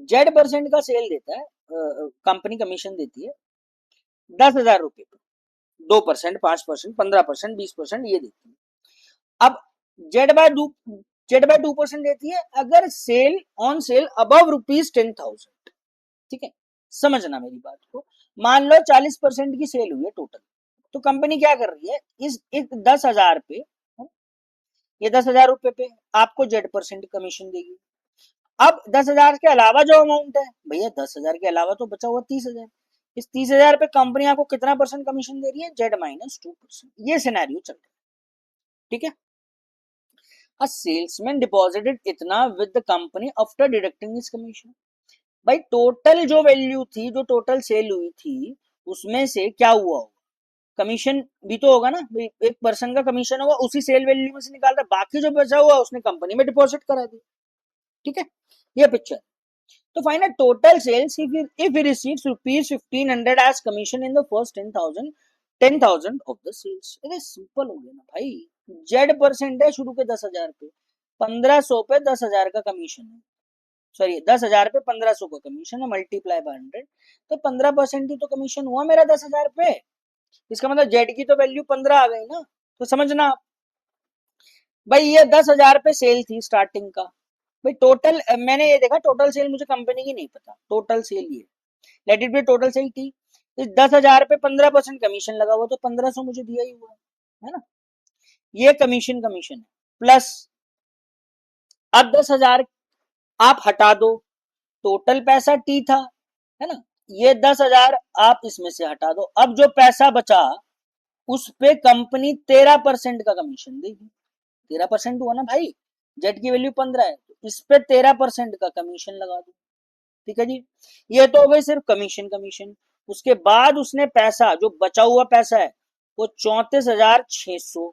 Z% का सेल देता है, कंपनी कमीशन देती है 10,000 रुपए पे, 2%, 5%, 15%, 20% ये देती है। अब Z/2% देती है अगर सेल ऑन सेल अबव ₹10,000, ठीक है, समझना मेरी बात को। मान लो 40% की सेल हुई है टोटल, तो कंपनी क्या कर रही है, इस 10,000 पे, ये 10,000 रुपए पे आपको Z% कमीशन देगी। अब 10,000 के अलावा जो अमाउंट है, भैया 10,000 के अलावा तो बचा हुआ 30,000, इस 30,000 पे कंपनी आपको कितना परसेंट कमीशन दे रही है, Z-2%। ये सिनेरियो चल रहा है, ठीक है। A salesman deposited इतना with the company after deducting his commission। भाई टोटल जो वैल्यू थी, जो टोटल सेल हुई थी, उसमें से क्या हुआ होगा, कमीशन भी तो होगा ना, एक पर्सन का कमीशन होगा, उसी सेल वैल्यू में से निकाल रहा, बाकी जो बचा हुआ उसने कंपनी में डिपॉजिट करा दिया, ठीक है। ये पिक्चर, तो find the total sales if he receives rupees 1,500 as commission in the first 10,000 of the sales। अरे सिंपल हो गया ना भाई, Z% है शुरू के 10,000 पे, 1,500 पे 10,000 का कमीशन है, सॉरी 10,000 पे 1,500 का कमीशन है, मल्टीप्लाई बाय 100, तो 15% ही तो कमीशन हुआ मेरा 10,000 पे, इसका मतलब जेड की तो वैल्यू 15 आ गई ना। तो समझना आप, भाई ये 10,000 पे सेल थी स्टार्टिंग का, भाई टोटल मैंने ये देखा, टोटल सेल मुझे कंपनी की नहीं पता, टोटल सेल ये let it be total sale थी, इस 10,000 पे 15% कमीशन लगा हुआ, तो 1,500 मुझे दिया ही हुआ है ना, ये कमीशन कमीशन है प्लस। अब 10,000 आप हटा दो, टोटल पैसा टी था, है ना, ये 10,000 आप इसमें से हटा दो, अब जो पैसा बचा उस पे कंपनी 13% का कमीशन देगी। 13% हुआ ना भाई, जेड की वैल्यू 15 है, तो इस पे 13% का कमीशन लगा दो। ठीक है जी, ये तो हो गई सिर्फ कमीशन कमीशन। उसके बाद उसने पैसा, जो बचा हुआ पैसा है, वो 34,600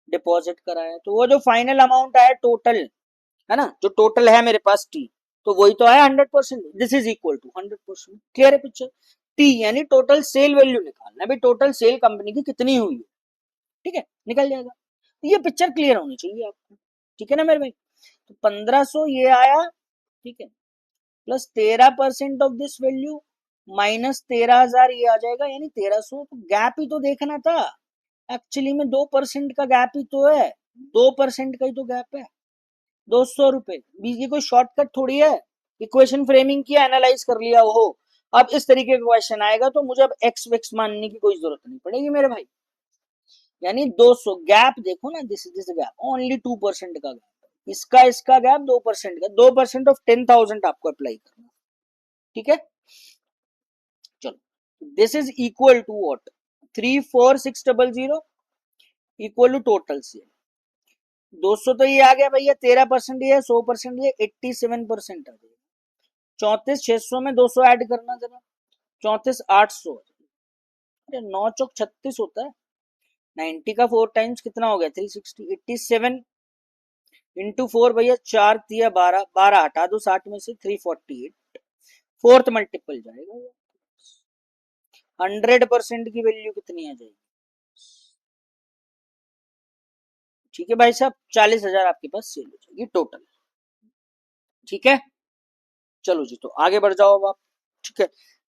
डिपॉजिट कराया, तो वो जो फाइनल अमाउंट आया टोटल, है ना, जो टोटल है मेरे पास टी, तो वही तो आया 100%, this is equal to 100%। Clear है पिक्चर? टी यानी टोटल सेल वैल्यू निकालना है भाई, टोटल सेल कंपनी की कितनी हुई है, ठीक है, निकल जाएगा। तो ये पिक्चर क्लियर होनी चाहिए आपको, ठीक है ना मेरे भाई। तो 1500 ये आया, ठीक है, plus 13% of this value minus 13,000 ये आ जाएगा, यानी 1300। तो गैप ही तो देखना था, एक्चुअली में 2% का गैप ही तो है, 2% का ही तो गैप है, 200 रुपए। ये कोई शॉर्टकट थोड़ी है, इक्वेशन फ्रेमिंग किया, एनालाइज कर लिया हो। अब इस तरीके का क्वेश्चन आएगा तो मुझे अब एक्स वेक्स मानने की कोई जरूरत नहीं पड़ेगी मेरे भाई। यानी 200 गैप देखो ना, दिस गैप ओनली 2% का गैप, इसका गैप 2% का, 2% ऑफ 10,000 आपको अप्लाई करना, ठीक है। चलो, this is equal to what, 34600 equal to total sale. 200 तो ये आ गया भैया, 13% ये, 100% ये, 87% आ गया। 34,600 में 200 ऐड करना जरा, 34,800, अरे 9 चौक 36 होता है, 90 का 4 टाइम्स कितना हो गया, 360, 87 इंटू 4 भैया, 4 दिया 12, 12 हटा दो 60 में से, 348, फोर्थ मल्टीपल जाएगा, 100% की वैल्यू कितनी आ जाएगी, ठीक है भाई साहब, 40,000 आपके पास सेल हो जाएगी टोटल, ठीक है। चलो जी, तो आगे बढ़ जाओ अब आप, ठीक है।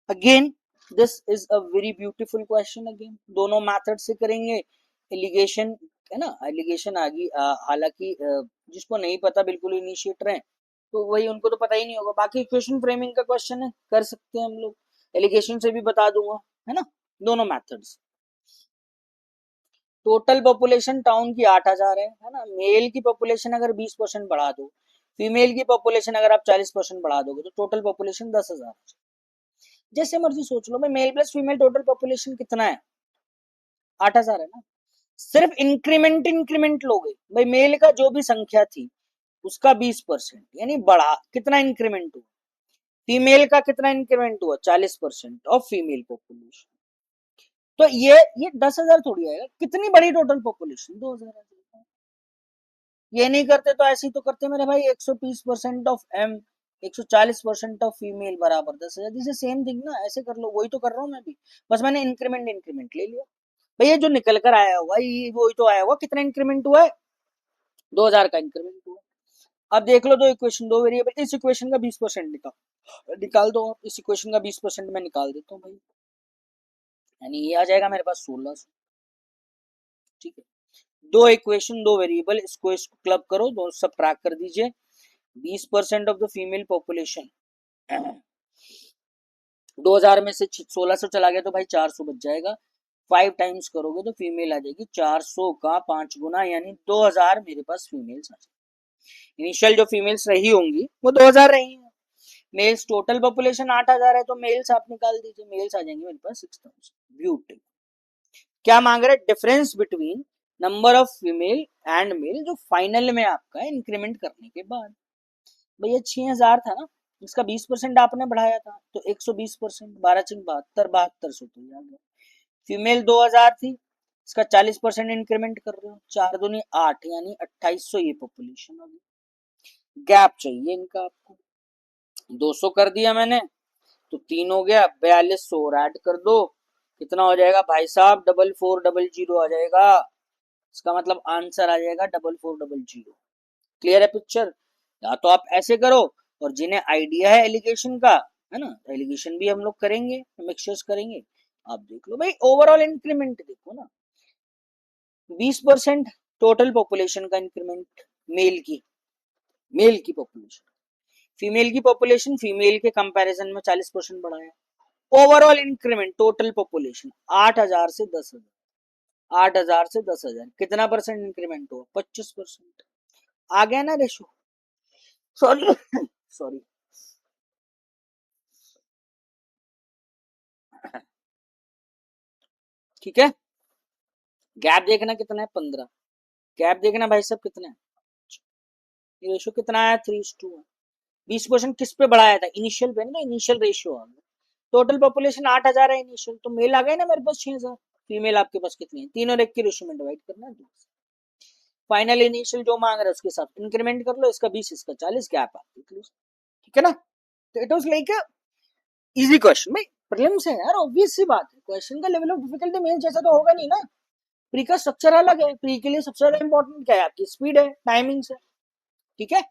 Again this is a very beautiful question, again दोनों मेथड से करेंगे। एलिगेशन, है ना, एलिगेशन आ गई, हालांकि जिसको नहीं पता बिल्कुल इनिशिएटर है, तो वही उनको तो पता ही नहीं होगा, बाकी इक्वेशन फ्रेमिंग का क्वेश्चन है, कर सकते हैं हम लोग, एलिगेशन से भी बता दूंगा, है ना, दोनों मेथड्स। टोटल पॉपुलेशन टाउन की 8,000 है ना, मेल की पॉपुलेशन अगर 20% बढ़ा दो, फीमेल की पॉपुलेशन अगर आप 40% बढ़ा दोगे, तो टोटल पॉपुलेशन 10,000। जैसे मर्जी सोच लो भाई, male plus female total population कितना है, 8,000 है ना। सिर्फ इंक्रीमेंट इंक्रीमेंट लोगे भाई, मेल का जो भी संख्या थी उसका 20%, यानी बढ़ा, कितना इंक्रीमेंट हुआ, फीमेल का कितना इंक्रीमेंट हुआ, 40% ऑफ फीमेल पॉपुलेशन। तो ये 10,000 थोड़ी आएगा, कितनी बड़ी टोटल पॉपुलेशन, 2,000। ये नहीं करते तो ऐसे ही तो करते मेरे भाई, 130% ऑफ एम, 140% ऑफ फीमेल बराबर 10,000, जैसे सेम थिंग ना, ऐसे कर लो, वही तो कर रहा हूँ मैं भी, बस मैंने इंक्रीमेंट इंक्रीमेंट ले लिया। भैया जो निकल कर आया होगा ये वही तो आया होगा, कितना इंक्रीमेंट हुआ है, 2,000 का इंक्रीमेंट हुआ। अब देख लो, दो इक्वेशन, दो वेरिएबल, इस इक्वेशन का 20% निकाल निकाल दो आप, इस इक्वेशन का 20% मैं निकाल देता हूँ भाई, यानी ये आ जाएगा मेरे पास 1,600, ठीक है। दो इक्वेशन, दो वेरिएबल, इसको क्लब करो, दो सब ट्रैक कर दीजिए। 20% ऑफ द फीमेल पॉपुलेशन, 2,000 में से 1,600 चला गया तो भाई 400 बच जाएगा, 5 टाइम्स करोगे तो फीमेल आ जाएगी 400 का 5 गुना, यानी 2,000 मेरे पास फीमेल्स आ जाएगी। इनिशियल जो फीमेल्स रही होंगी वो 2,000 रही हैं। मेल्स टोटल पॉपुलेशन 8,000 है, तो मेल्स आप निकाल दीजिए, मेल्स आ जाएंगे मेरे पास 6,000। ब्यूटी, क्या मांग रहे, difference between number of female and male जो फाइनल में आपका इंक्रीमेंट करने के बाद। भैया 6,000 था ना, इसका 20% आपने बढ़ाया था, तो 120%, 12 72 तो आ गया। फीमेल 2,000 थी, इसका 40% इंक्रीमेंट कर रहे हो, 4 दूनी 8, यानी 2,800 ये पॉपुलेशन होगी। गैप चाहिए इनका आपको, 200 कर दिया मैंने, तो 3 हो गया, 4,200 और ऐड कर दो, कितना हो जाएगा भाई साहब, 4400 आ जाएगा, इसका मतलब आंसर आ जाएगा 4400। क्लियर है पिक्चर? या तो आप ऐसे करो, और जिन्हें आइडिया है एलिगेशन का, है ना, एलिगेशन भी हम लोग करेंगे, मिक्सचर्स करेंगे। आप देख लो भाई, ओवरऑल इंक्रीमेंट देखो ना, 20% टोटल पॉपुलेशन का इंक्रीमेंट, मेल की पॉपुलेशन, फीमेल की पॉपुलेशन फीमेल के कंपैरिजन में 40% बढ़ाया। ओवरऑल इंक्रीमेंट टोटल पॉपुलेशन 8,000 से 10,000, 8,000 से 10,000, कितना परसेंट इंक्रीमेंट हुआ, 25%। आ गया ना रेशो, सॉरी सॉरी ठीक है, गैप देखना कितना है 15, गैप देखना भाई साहब कितना है, ये रेशियो कितना आया 3:1। 20% किस पे बढ़ाया था, इनिशियल पे ना, इनिशियल रेशियो आ गया। टोटल पॉपुलेशन 8,000 है इनिशियल, तो मेल आ गए ना मेरे पास 6,000, फीमेल आपके पास कितनी है, 3 और 1 की रेशियो में डिवाइड करना है 2। फाइनल इनिशियल जो मांग रहा है उसके साथ इंक्रीमेंट कर लो, इसका 20 इसका 40, गैप आप देख लो, ठीक है ना। तो it was like a easy question भाई, प्रीलिम्स है यार, ऑब्वियस सी बात है, क्वेश्चन का लेवल ऑफ डिफिकल्टी मेन जैसा तो होगा नहीं ना। प्री का स्ट्रक्चर अलग है, प्री के लिए सबसे ज्यादा इंपॉर्टेंट क्या है, आपकी स्पीड है, टाइमिंग है, ठीक है।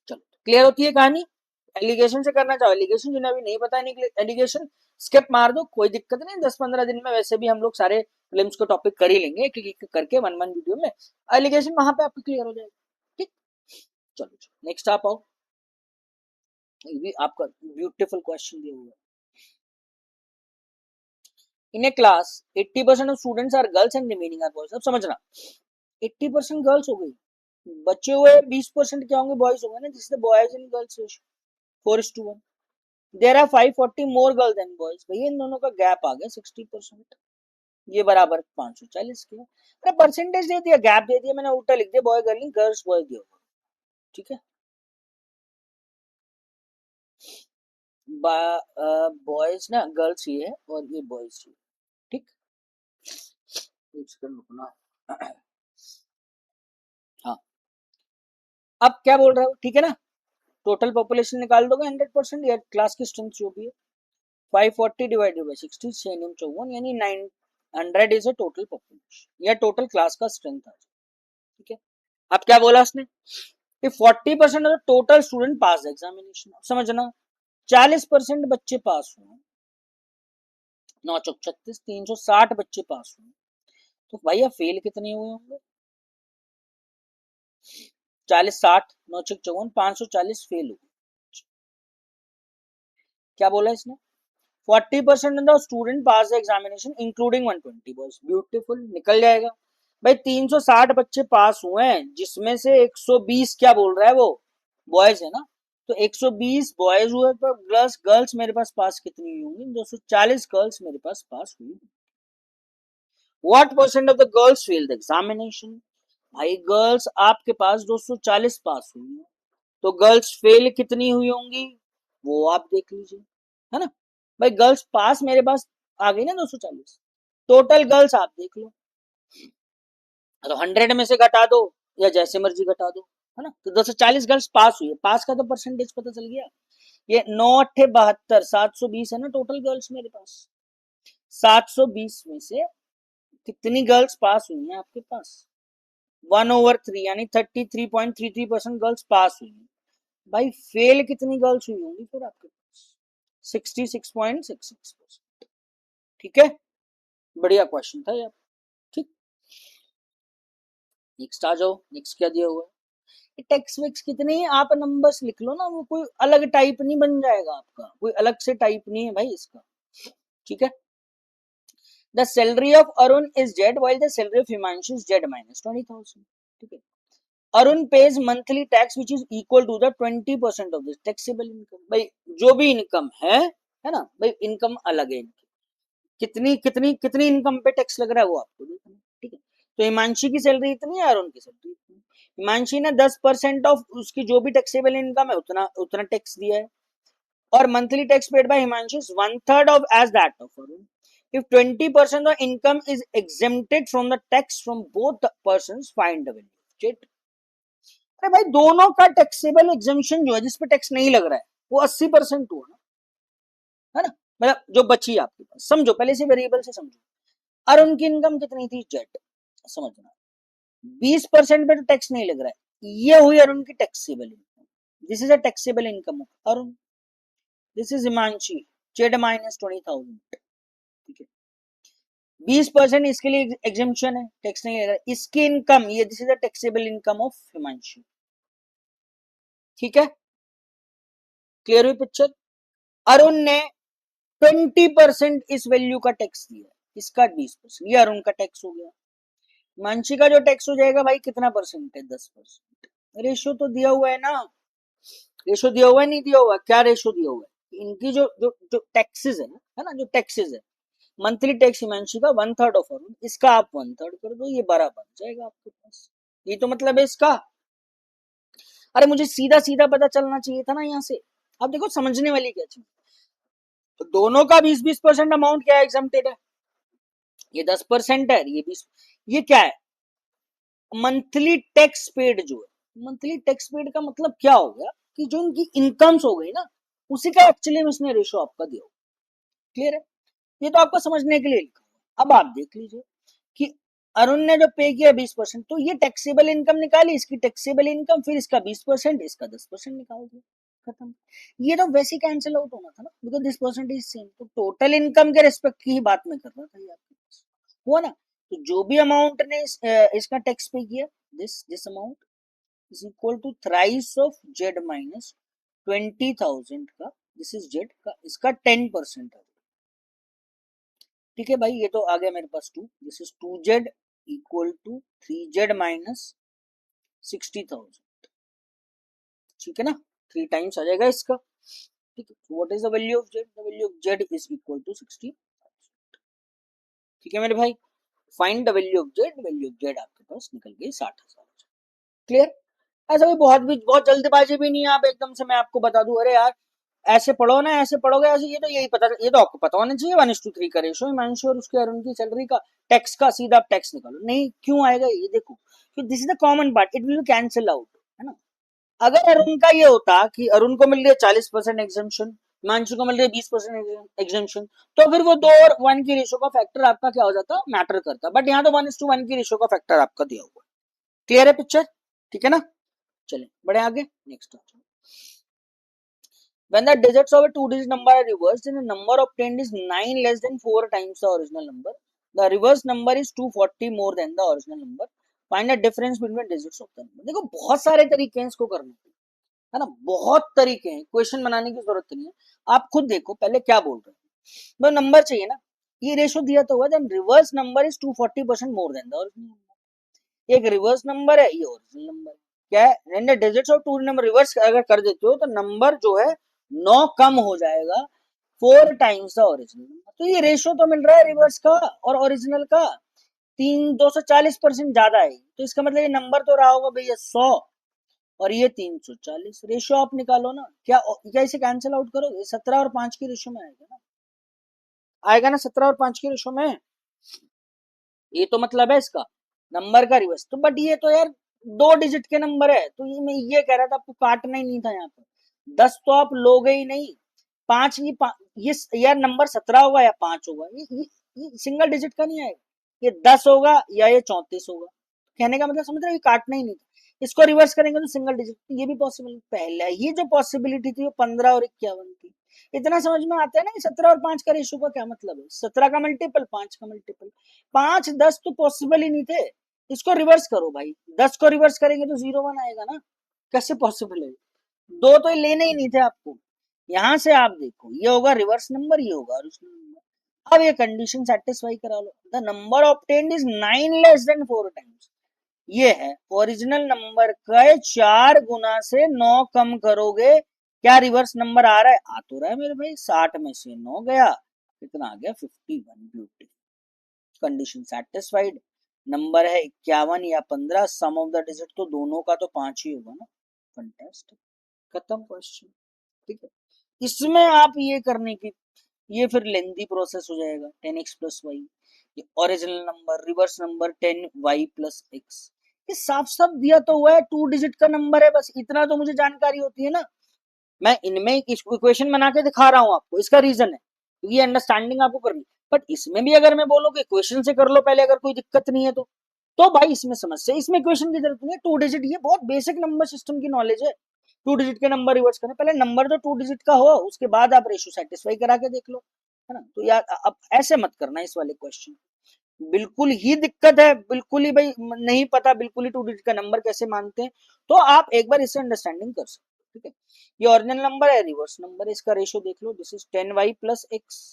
चलो क्लियर होती है कहानी। एलिगेशन से करना चाहो एलिगेशन, जिन्हें अभी नहीं पता नहीं एलिगेशन स्किप मार दो, कोई दिक्कत नहीं, 10-15 दिन में वैसे भी हम लोग सारे फिल्म्स को टॉपिक कर ही लेंगे, एक एक करके वन वन वीडियो में एलिगेशन वहां पे आपको क्लियर हो जाएगा, ठीक। चलो नेक्स्ट आप आओ, ये भी आपका ब्यूटीफुल क्वेश्चन दिया हुआ है। In a class 80% of students are girls and remaining are boys. अब समझना 80% गर्ल्स हो गई, बचे हुए 20% क्या होंगे, बॉयज होंगे ना, जिससे boys and girls ratio 4:1। There are 540 more girls than boys, भैया इन दोनों का गैप आ गया 60%, ये बराबर 540 के। अरे परसेंटेज दे दिया, गैप दे दिया, मैंने उल्टा लिख दिया, बॉय गर्ल गर्ल्स बॉय दिया, ठीक है। बॉयज ना गर्ल्स ये है और ये बॉयज ये, ठीक। हाँ, अब क्या बोल रहा हूँ, ठीक है ना, टोटल पॉपुलेशन निकाल दोगे 100% या क्लास की स्ट्रेंथ जो भी है, 540 डिवाइडेड बाय 60, 6×54 यानी 900 इज अ टोटल पॉपुलेशन या टोटल क्लास का स्ट्रेंथ आ जाए, ठीक है। अब क्या बोला उसने, कि 40% of the total student pass examination. समझना 40% बच्चे पास हुए, 9×36 360 बच्चे पास हुए, तो भैया फेल कितने हुए होंगे, 40 60 9×54 540 फेल हुए। क्या बोला इसने, 40% of student pass examination including 120 boys, beautiful निकल जाएगा भाई, 360 बच्चे पास हुए हैं, जिसमें से 120 क्या बोल रहा है वो बॉयज है ना, तो 120 बॉयज हुए, पर गर्ल्स गर्ल्स मेरे पास पास कितनी हुई होंगी, 240 गर्ल्स मेरे पास पास हुई। What percent of the girls fail the examination, भाई गर्ल्स आपके पास 240 पास हुई है, तो गर्ल्स फेल कितनी हुई होंगी वो आप देख लीजिए, है ना। भाई गर्ल्स पास मेरे पास आ गई ना 240, टोटल गर्ल्स आप देख लो, तो 100 में से घटा दो या जैसे मर्जी घटा दो, है ना, तो 240 गर्ल्स पास हुई है, पास का तो परसेंटेज पता चल गया, ये 9×8 = 72, 720 है ना टोटल गर्ल्स मेरे पास, 720 में से कितनी गर्ल्स पास हुई हैं आपके पास, 1/3 यानी 33.33% गर्ल्स पास हुई हैं। भाई फेल कितनी गर्ल्स हुई होंगी फिर आपके पास, 66.66%, ठीक है, बढ़िया क्वेश्चन था यार, ठीक। नेक्स्ट आ जाओ, नेक्स्ट क्या दिया हुआ है, टेक्स्ट विक्स कितने ही आप नंबर्स लिख लो ना, वो कोई अलग टाइप नहीं बन जाएगा आपका, कोई अलग से टाइप नहीं है भाई इसका, ठीक है। The salary of Arun is Z while the salary of Himanshu is Z -20,000, ठीक है। Arun pays monthly tax which is equal to the 20% of this taxable income, भाई जो भी इनकम है ना भाई, इनकम अलग है इनकी, कितनी कितनी कितनी इनकम पे टैक्स लग रहा है वो आपको देखना, ठीक है। तो हिमांशी की सैलरी इतनी है, अरुण की सैलरी इतनी, हिमांशी ने 10% ऑफ उसकी जो भी टैक्सेबल इनकम है उतना उतना टैक्स दिया है, और monthly tax paid by Himanshu is 1/3 of as that of Arun. If 20% of income is exempted from the tax from both persons, find the value. अरे भाई दोनों का टैक्सेबल एग्जेम्पशन जो है, जिसपे टैक्स नहीं लग रहा है, वो 80% हुआ ना, है ना, मतलब जो बची आपके पास, समझो पहले से वेरिएबल से समझो, अरुण की इनकम कितनी थी जेट, समझना 20% पे तो टैक्स नहीं लग रहा है, ये हुई अरुण की taxable income, this is a taxable income of Arun, this is Himanshi Z -20,000, ठीक है। 20% इसके लिए एग्जेम्पशन है, टैक्स नहीं लग रहा है, इसकी इनकम ये, this is a taxable income of Himanshi, ठीक है, क्लियर हुई पिक्चर। अरुण ने 20% इस वैल्यू का टैक्स दिया, इसका 20%, ये अरुण का टैक्स हो गया। मानसी का जो टैक्स हो जाएगा भाई कितना परसेंट है, 10%। रेशो तो दिया हुआ है ना, रेशो दिया हुआ है नहीं दिया हुआ, क्या रेशो दिया हुआ है, इनकी जो जो जो टैक्सेस है ना जो टैक्सेस है, मंथली टैक्स हिमांशु का 1/3 ऑफ अरुण, इसका आप 1/3 कर दो, ये 12 बन जाएगा आपके पास। ये तो मतलब है इसका। अरे मुझे सीधा सीधा पता चलना चाहिए था ना यहाँ से। अब देखो समझने वाली क्या चीज, तो दोनों का 20-20% अमाउंट क्या है, एग्जम्प्टेड है। ये 10% है, ये 20। ये क्या है, मंथली टैक्स पेड जो है। मंथली टैक्स पेड का मतलब क्या हो गया कि जो उनकी इनकम्स हो गई ना, उसी का एक्चुअली में उसने रेशो आपका दिया। क्लियर है, ये तो आपको समझने के लिए लिखा हुआ। अब आप देख लीजिए कि अरुण ने जो पे किया 20%, तो ये टैक्सेबल इनकम निकाली, इसकी टैक्सेबल इनकम, फिर इसका 20%, इसका 10% निकाल दिया, खत्म। ये तो वैसे ही कैंसिल आउट होना था ना, because this percent is same. तो टोटल इनकम के रेस्पेक्ट की ही बात मैं कर रहा था, ये आपके पास हुआ ना। तो जो भी अमाउंट ने इसका टैक्स पे किया, this amount is equal to thrice of Z minus 20,000 का, दिस इज जेड का, इसका 10% है। ठीक है भाई, ये तो आ गया मेरे पास 2, this is 2z equal to 3z minus 60,000। ठीक है ना, 3 टाइम्स आ जाएगा इसका। ठीक है, what is the value of z, the value of z is equal to 60। ठीक है मेरे भाई, find the value of z, value of z आपके पास निकल गई 60,000। क्लियर। ऐसा भी बहुत जल्दबाजी भी नहीं है, आप एकदम से मैं आपको बता दूं अरे यार ऐसे पढ़ो ना, ऐसे पढ़ोगे ऐसे, ये तो यही पता, ये तो आपको पता होना चाहिए 1:3 का रेशो हिमांशु और उसके अरुण की सैलरी का, टैक्स का, सीधा आप टैक्स निकालो। नहीं, क्यों आएगा ये देखो, this is the common part, it will cancel out, है ना। अगर अरुण का ये होता कि अरुण को मिल रही है 40% एग्जाम्पशन, हिमांशु को मिल रही है 20% एग्जाम्पशन, तो फिर वो 2 और 1 की रेशो का फैक्टर आपका क्या हो जाता, मैटर करता। बट यहाँ तो 1:1 की रेशो का फैक्टर आपका दिया हुआ है। क्लियर है पिक्चर, ठीक है ना। चलिए बढ़े आगे, next. When the digits of a two-digit number are reversed, then the number obtained is 9 less than 4 times the original number. The reverse number is 240 more than the original number. Find the difference between digits of the number. देखो बहुत सारे तरीके हैं इसको करने के, है ना, बहुत तरीके हैं, क्वेश्चन बनाने की जरूरत नहीं है। आप खुद देखो पहले क्या बोल रहे हैं, तो नंबर चाहिए ना, ये रेशो दिया तो हुआ, then reverse number is 240% more than the original number. एक रिवर्स नंबर है, ये ओरिजिनल नंबर है। क्या है, digits of two number reverse अगर कर देते हो तो नंबर जो है 9 कम हो जाएगा 4 टाइम्स द ओरिजिनल। तो ये रेशो तो मिल रहा है रिवर्स का और ओरिजिनल का 240% ज्यादा है, तो इसका मतलब ये नंबर तो रहा होगा भैया 100 और ये 340। रेशो आप निकालो ना, क्या इसे कैंसिल आउट करोगे, 17 और 5 की रेशो में आएगा ना, आएगा ना 17 और 5 की रेशो में। ये तो मतलब है इसका नंबर का रिवर्स। तो बट ये तो यार 2 डिजिट के नंबर है, तो ये मैं ये कह रहा था आपको काटना ही नहीं था यहाँ पर। 10 तो आप लोगे ही नहीं, 5 ये यार नंबर 17 होगा या 5 होगा, ये सिंगल डिजिट का नहीं आएगा, ये 10 होगा या ये 34 होगा। कहने का मतलब समझ रहे हो, ये काटना ही नहीं था। इसको रिवर्स करेंगे तो सिंगल डिजिट, ये भी पॉसिबल। पहले ही जो पॉसिबिलिटी थी वो 15 और 51 थी। इतना समझ में आता है ना, 17 और 5 का रेशो का क्या मतलब है, 17 का मल्टीपल 5 का मल्टीपल। 5 10 तो पॉसिबल ही नहीं थे, इसको रिवर्स करो भाई, 10 को रिवर्स करेंगे तो 01 आएगा ना, कैसे पॉसिबल है। 2 तो लेने ही नहीं थे आपको। यहां से आप देखो, ये होगा रिवर्स नंबर, ये होगा ओरिजिनल नंबर। अब ये कंडीशन सेटिस्फाई करा लो, the number obtained is 9 less than 4 times. ये है ओरिजिनल नंबर का 4 गुना से 9 कम करोगे, क्या रिवर्स नंबर आ रहा है, आ तो रहा है मेरे भाई, 60 में से 9 गया, कितना आ गया 51। Beauty, condition satisfied. नंबर है 51 या 15, सम ऑफ द डिजिट तो दोनों का तो 5 ही होगा ना, फंटास्टिक, खत्म क्वेश्चन। ठीक है, इसमें आप ये करने की, ये फिर लेंदी प्रोसेस हो जाएगा, 10x plus y, original number reverse number 10y plus x, ये साफ साफ दिया तो हुआ है, 2 डिजिट का नंबर है, बस इतना तो मुझे जानकारी होती है ना। मैं इनमें इक्वेशन बना के दिखा रहा हूँ आपको, इसका रीजन है क्योंकि ये अंडरस्टैंडिंग आपको करनी। बट इसमें भी अगर मैं बोलूँ कि इक्वेशन से कर लो पहले, अगर कोई दिक्कत नहीं है तो भाई इसमें समस्या, इसमें इक्वेशन की जरूरत नहीं है। 2 डिजिट, ये बहुत बेसिक नंबर सिस्टम की नॉलेज है। 2 डिजिट के नंबर रिवर्स करना, पहले नंबर तो 2 डिजिट का हो, उसके बाद आप रेशो सेटिस्फाई करा के देख लो, है ना। तो यार अब ऐसे मत करना इस वाले क्वेश्चन, बिल्कुल ही दिक्कत है, बिल्कुल ही भाई नहीं पता, बिल्कुल ही 2 डिजिट का नंबर कैसे मानते हैं, तो आप एक बार इससे अंडरस्टैंडिंग कर सकते हो। ठीक है, ये ओरिजिनल नंबर है, रिवर्स नंबर है, इसका रेशो देख लो, this is 10y plus x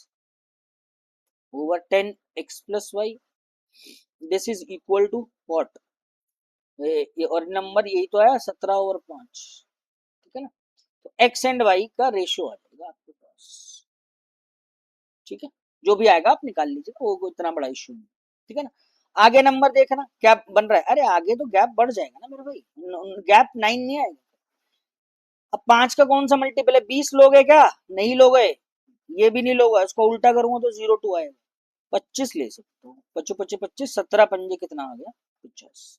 over 10x plus y, this is equal to what, ये और नंबर यही तो है 17 ओवर 5। ठीक है ना, तो x एंड y का रेशियो आ जाएगा आपके पास। ठीक है, जो भी आएगा आप निकाल लीजिएगा, वो इतना बड़ा इश्यू नहीं, ठीक है ना। आगे नंबर देखना क्या बन रहा है, अरे आगे तो गैप बढ़ जाएगा ना मेरे भाई, गैप 9 नहीं आएगा। अब 5 का कौन सा मल्टीपल है, 20 लोग है क्या, नहीं लोग है, ये भी नहीं लोग है, उसको उल्टा करूंगा तो 02 आएगा। 25 ले सकते हो, 25 25 25, 17 पंजे कितना आ गया, 50।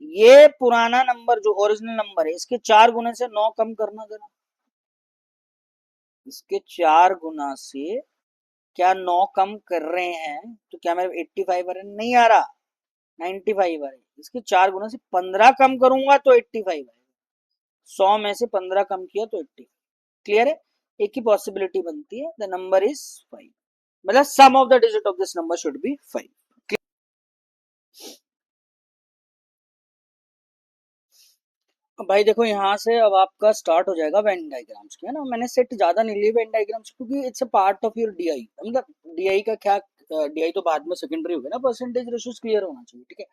ये पुराना नंबर जो ओरिजिनल नंबर है, इसके 4 गुने से 9 कम करना जरा, इसके 4 गुना से क्या 9 कम कर रहे हैं, तो क्या मेरे 85 आ रहा है, नहीं आ रहा, 95 आ रहा है। इसके 4 गुना से 15 कम करूंगा तो 85 आएगा, 100 में से 15 कम किया तो 80। क्लियर है, एक ही पॉसिबिलिटी बनती है, द नंबर इज 5, मतलब sum of the digit of this number should be 5। भाई देखो यहाँ से अब आपका स्टार्ट हो जाएगा वेन डायग्राम्स की, है ना। मैंने सेट ज्यादा नहीं लिए वेन डायग्राम्स, क्योंकि it's a part of your DI, मतलब डीआई का क्या, डीआई तो बाद में सेकेंडरी हो गया ना, परसेंटेज रेशियोज क्लियर होना चाहिए, ठीक है।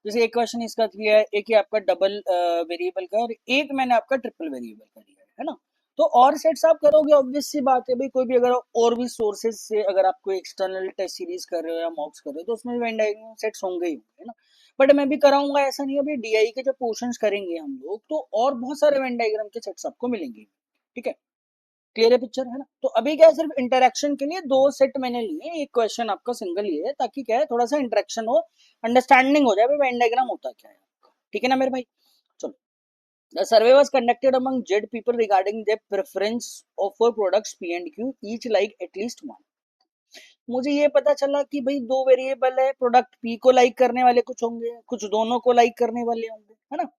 जैसे एक क्वेश्चन इसका दिया है, एक ही आपका डबल वेरिएबल का, और एक मैंने आपका ट्रिपल वेरिएबल का दिया है ना। तो और सेट्स आप करोगे, ऑब्वियस सी बात है भाई, कोई भी अगर और भी सोर्सेज से अगर आप कोई एक्सटर्नल टेस्ट सीरीज कर रहे हो या मॉक्स कर रहे हो, तो उसमें वेन डायग्राम सेट्स होंगे ही होंगे, है ना। बट मैं भी कराऊंगा ऐसा नहीं है, अभी डीआई के जब पोर्शंस करेंगे हम लोग, तो और बहुत सारे वेन डायग्राम के सेट्स आपको मिलेंगे, ठीक है। क्लियर है पिक्चर, है ना। तो अभी क्या है, सिर्फ इंटरेक्शन के लिए 2 सेट मैंने लिए, एक क्वेश्चन आपका सिंगल ये है, ताकि क्या है थोड़ा सा इंटरेक्शन हो, अंडरस्टैंडिंग हो जाए वेन डायग्राम होता क्या है आपका, ठीक है ना मेरे भाई। चलो, the survey was conducted among Z people regarding their preference of for products P and Q, each like at least one. मुझे ये पता चला कि भाई 2 वेरिएबल है, प्रोडक्ट पी को लाइक करने वाले कुछ होंगे, कुछ दोनों को लाइक करने वाले होंगे, है ना,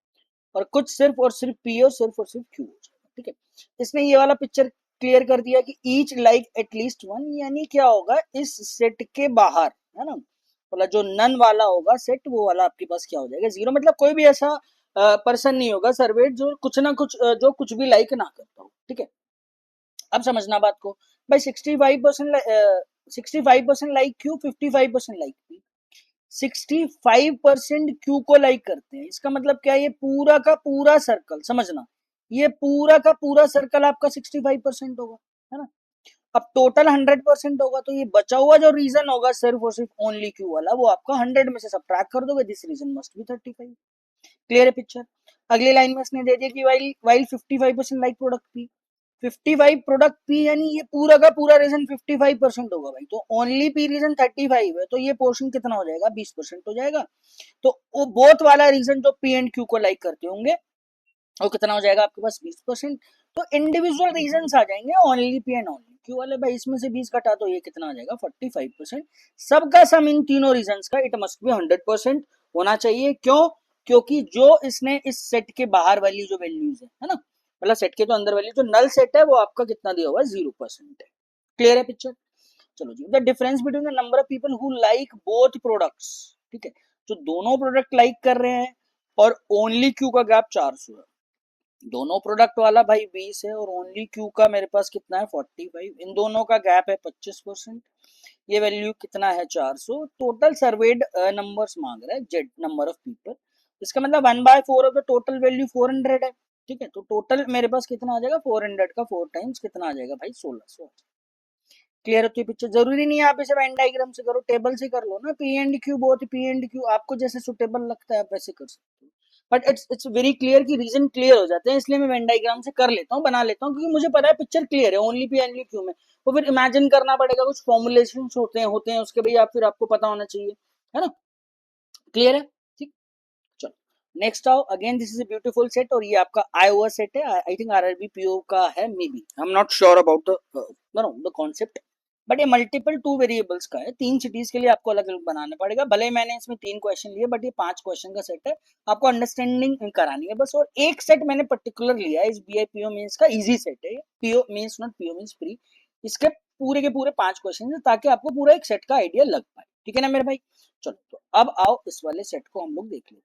और कुछ सिर्फ और सिर्फ पी और सिर्फ क्यू हो जाएगा, ठीक है। इसने ये वाला पिक्चर क्लियर कर दिया कि ईच लाइक एटलीस्ट वन, यानी क्या होगा, इस सेट के बाहर, है ना, मतलब जो नन वाला होगा सेट, वो वाला आपके पास क्या हो जाएगा, 0, मतलब कोई भी ऐसा पर्सन नहीं होगा सर्वेट जो कुछ ना कुछ जो कुछ भी लाइक ना करता हो, ठीक है। अब समझना बात को, भाई 65% like Q, 55% like P, 65% Q को लाइक करते हैं, इसका मतलब क्या है, ये पूरा का पूरा सर्कल, समझना, ये पूरा का पूरा सर्कल आपका 65% होगा, है ना। अब टोटल 100% होगा, तो ये बचा हुआ जो रीजन होगा सिर्फ और सिर्फ ओनली क्यू वाला, वो आपका 100 में से सब्ट्रैक्ट कर दोगे, this reason must be 35। Clear है पिक्चर। अगली लाइन में इसने दे दिया कि while while 55% like product P, 55 product P, यानी ये पूरा का पूरा रीजन 55% होगा भाई, तो ओनली पी रीजन 35 है, तो ये पोर्शन कितना हो जाएगा, 20% हो जाएगा। तो वो बोथ वाला रीजन जो पी एंड क्यू को लाइक करते होंगे, वो कितना हो जाएगा आपके पास, 20%। तो इंडिविजुअल रीजन आ जाएंगे only P and only Q वाले, भाई इसमें से 20 घटा तो ये कितना आ जाएगा, 45%। सबका सम इन तीनों रीजन का इट मस्ट बी 100% होना चाहिए, क्यों, क्योंकि जो इसने इस सेट के बाहर वाली जो वैल्यूज है ना, मतलब सेट के तो अंदर वाली जो नल सेट है, वो आपका कितना दिया हुआ है, 0% है। क्लियर है पिक्चर। चलो जी, the difference between the number of people who like both products, ठीक है, जो दोनों प्रोडक्ट लाइक कर रहे हैं और ओनली क्यू का गैप 400 है, दोनों प्रोडक्ट वाला भाई 20 है और ओनली क्यू का मेरे पास कितना है, 45, इन दोनों का गैप है 25%, ये वैल्यू कितना है, 400। टोटल सर्वेड नंबर्स मांग रहा है, जेड नंबर ऑफ पीपल, इसका मतलब 1/4 ऑफ द टोटल वैल्यू 400 है, ठीक है। तो टोटल मेरे पास कितना आ जाएगा, 400 का 4 टाइम्स कितना आ जाएगा भाई, 1600। क्लियर होती है पिक्चर, जरूरी नहीं है आप इसे वेन डायग्राम से करो, टेबल से कर लो ना, P and Q, both P and Q, आपको जैसे सुटेबल लगता है आप वैसे कर सकते हो, बट इट्स वेरी क्लियर कि रीजन क्लियर हो जाते हैं, इसलिए मैं वेन डायग्राम से कर लेता हूँ, बना लेता हूँ, क्योंकि मुझे पता है पिक्चर क्लियर है ओनली पी एंड क्यू में, वो फिर इमेजिन करना पड़ेगा, कुछ फॉर्मुलेशन होते हैं उसके, भाई आप फिर आपको पता होना चाहिए, है ना। क्लियर है, ठीक। चलो नेक्स्ट आओ, again this is a beautiful set, और ये आपका आया हुआ सेट है, आई थिंक आरआरबी पीओ का है, may be I am not sure about the concept, but ये मल्टीपल 2 वेरिएबल्स का है, 3 सिटीज के लिए आपको अलग अलग बनाना पड़ेगा, भले मैंने इसमें 3 क्वेश्चन लिए, बट ये 5 क्वेश्चन का सेट है, आपको अंडरस्टैंडिंग करानी है बस। और एक सेट मैंने पर्टिकुलर लिया है, इस बी आई पीओ मीन्स का इजी सेट है, PO means not PO means free, इसके पूरे के पूरे 5 क्वेश्चन है, ताकि आपको पूरा एक सेट का आइडिया लग पाए, ठीक है ना मेरे भाई। चलो तो अब आओ इस वाले सेट को हम लोग देख लेते हैं।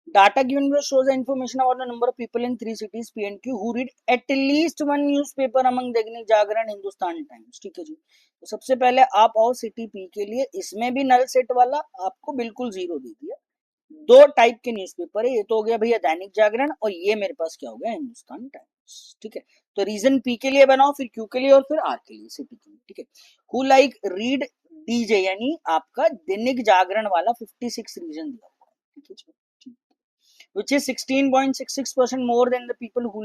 Data given below shows the information about the number of people in 3 cities P and Q who read at least one newspaper among Dainik Jagran, Hindustan times, ठीक है जी। तो सबसे पहले आप आओ सिटी पी के लिए, इसमें भी नल सेट वाला आपको बिल्कुल 0 दे दिया, दो टाइप के न्यूज़पेपर है, ये तो हो गया भैया दैनिक जागरण और ये मेरे पास क्या हो गया हिंदुस्तान टाइम्स। ठीक है, तो रीजन पी के लिए बनाओ, फिर क्यू के लिए और फिर आर के लिए, सिटी के लिए। ठीक है, हु लाइक रीड डीजे, यानी आपका दैनिक जागरण वाला 56 रीजन दिया हुआ है। ठीक है, which is 16.66% more than the people who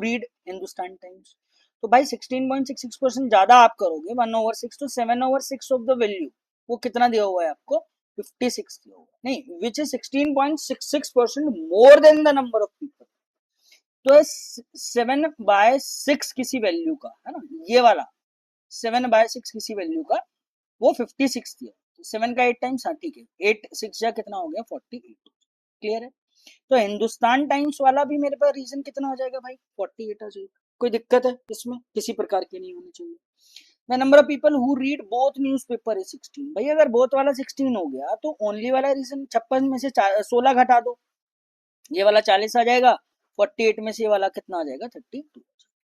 read Hindustan times. तो भाई 16.66% ज्यादा आप करोगे 1/6 तो 7/6 ऑफ द वैल्यू, वो कितना दिया हुआ है आपको 56 दिया हुआ है, नहीं which is 16.66% more than the number of people. तो 7/6 किसी वैल्यू का है ना, ये वाला 7/6 किसी वैल्यू का वो 56 दिया, 7 का 8 टाइम्स, हाँ ठीक है 8 6 जा कितना हो गया 48। क्लियर है, तो हिंदुस्तान टाइम्स वाला भी मेरे पास रीजन कितना हो जाएगा भाई 48 आ जाएगा। कोई दिक्कत है इसमें, किसी प्रकार की नहीं होनी चाहिए। The number of people who read both newspaper is 16। भाई अगर बोथ वाला 16 हो गया तो ओनली वाला रीजन 56 में से 16 घटा दो, ये वाला 40 आ जाएगा, 48 में से ये वाला कितना आ जाएगा 32।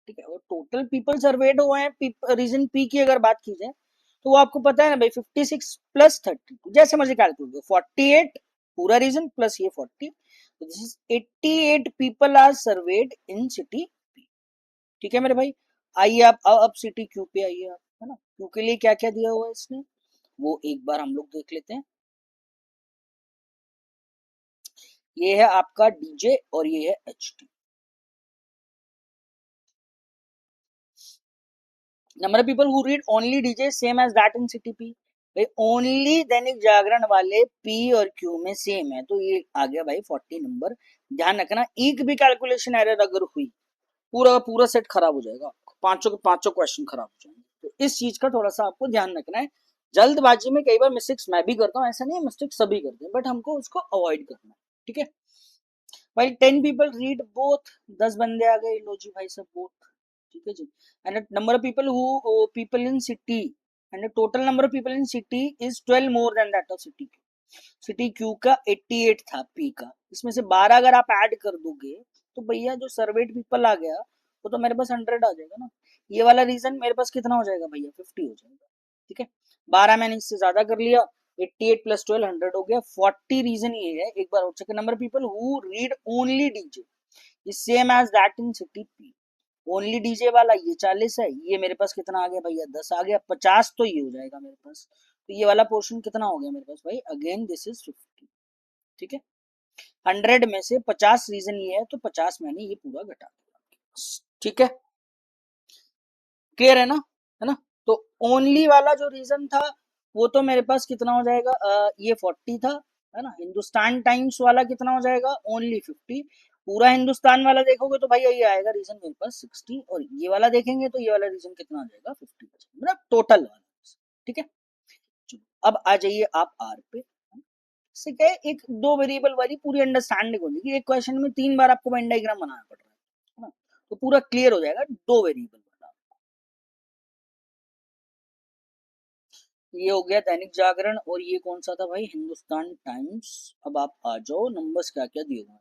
ठीक है, और टोटल पीपल सर्वेड हुए हैं रीजन पी की अगर बात की जाए तो वो आपको पता है ना भाई 56 प्लस 32, जैसे मर्जी कैलकुलेट करो, 48 पूरा रीजन प्लस ये 40, तो this is 88 people are surveyed in city P. ठीक है मेरे भाई, आइए आप अब सिटी क्यू पे आइए आप, है ना, क्यू के लिए क्या क्या दिया हुआ है इसने, वो एक बार हम लोग देख लेते हैं। ये है आपका डीजे और ये है H T. Number of people who read only DJ same as that in city P. भाई ओनली दैनिक जागरण वाले पी और क्यू में सेम है, तो ये आ गया भाई 40 नंबर। ध्यान रखना एक भी कैलकुलेशन एरर अगर हुई पूरा पूरा सेट खराब हो जाएगा, पांचों के पांचों क्वेश्चन खराब हो जाएंगे, तो इस चीज का थोड़ा सा आपको ध्यान रखना है। जल्दबाजी में कई बार मिस्टेक्स मैं भी करता हूँ, ऐसा नहीं है मिस्टेक्स सभी करते हैं, बट हमको उसको अवॉइड करना है। ठीक है, भाई 10 पीपल रीड बोथ, 10 बंदे आ गए, लो जी भाई सब बोथ। ठीक है जी, and number of people who people in city and total number of people in city is 12 more than that of city Q. City Q का 88 था पी का, इसमें से 12 अगर आप ऐड कर दोगे तो भैया जो सर्वेड पीपल आ गया वो तो मेरे पास 100 आ जाएगा ना, ये वाला रीजन मेरे पास कितना हो जाएगा भैया 50 हो जाएगा। ठीक है, 12 मैंने इससे ज्यादा कर लिया, 88 प्लस 12 100 हो गया, 40 रीजन ये है। एक बार और check, number people who read only DJ is same as that in city P. Only DJ वाला ये 40 है, ये मेरे पास कितना आ गया भैया 10 आ गया, 50 तो ये हो जाएगा मेरे पास, तो ये वाला पोर्शन कितना हो गया मेरे पास भाई, अगेन दिस इज 50। ठीक है, 100 में से 50 रीजन ये है तो 50 मैंने ये पूरा घटा दिया। ठीक है, क्लियर है ना, तो ओनली वाला जो रीजन था वो तो मेरे पास कितना हो जाएगा, ये 40 था, है ना। हिंदुस्तान टाइम्स वाला कितना हो जाएगा ओनली 50। पूरा हिंदुस्तान वाला देखोगे तो भाई ये आएगा रीजन मेरे पास 60, और ये वाला देखेंगे तो ये वाला रीजन कितना आ जाएगा 50, मतलब टोटल वाला। ठीक है, अब आ जाइए आप आर पे। इससे क्या है, एक दो वेरिएबल वाली पूरी अंडरस्टैंडिंग हो जाएगी, एक क्वेश्चन में 3 बार आपको वेन डायग्राम बनाना पड़ रहा है ना, तो पूरा क्लियर हो जाएगा दो वेरिएबल। ये हो गया दैनिक जागरण और ये कौन सा था भाई हिंदुस्तान टाइम्स। अब आप आ जाओ, नंबर्स क्या क्या दिए हुए हैं।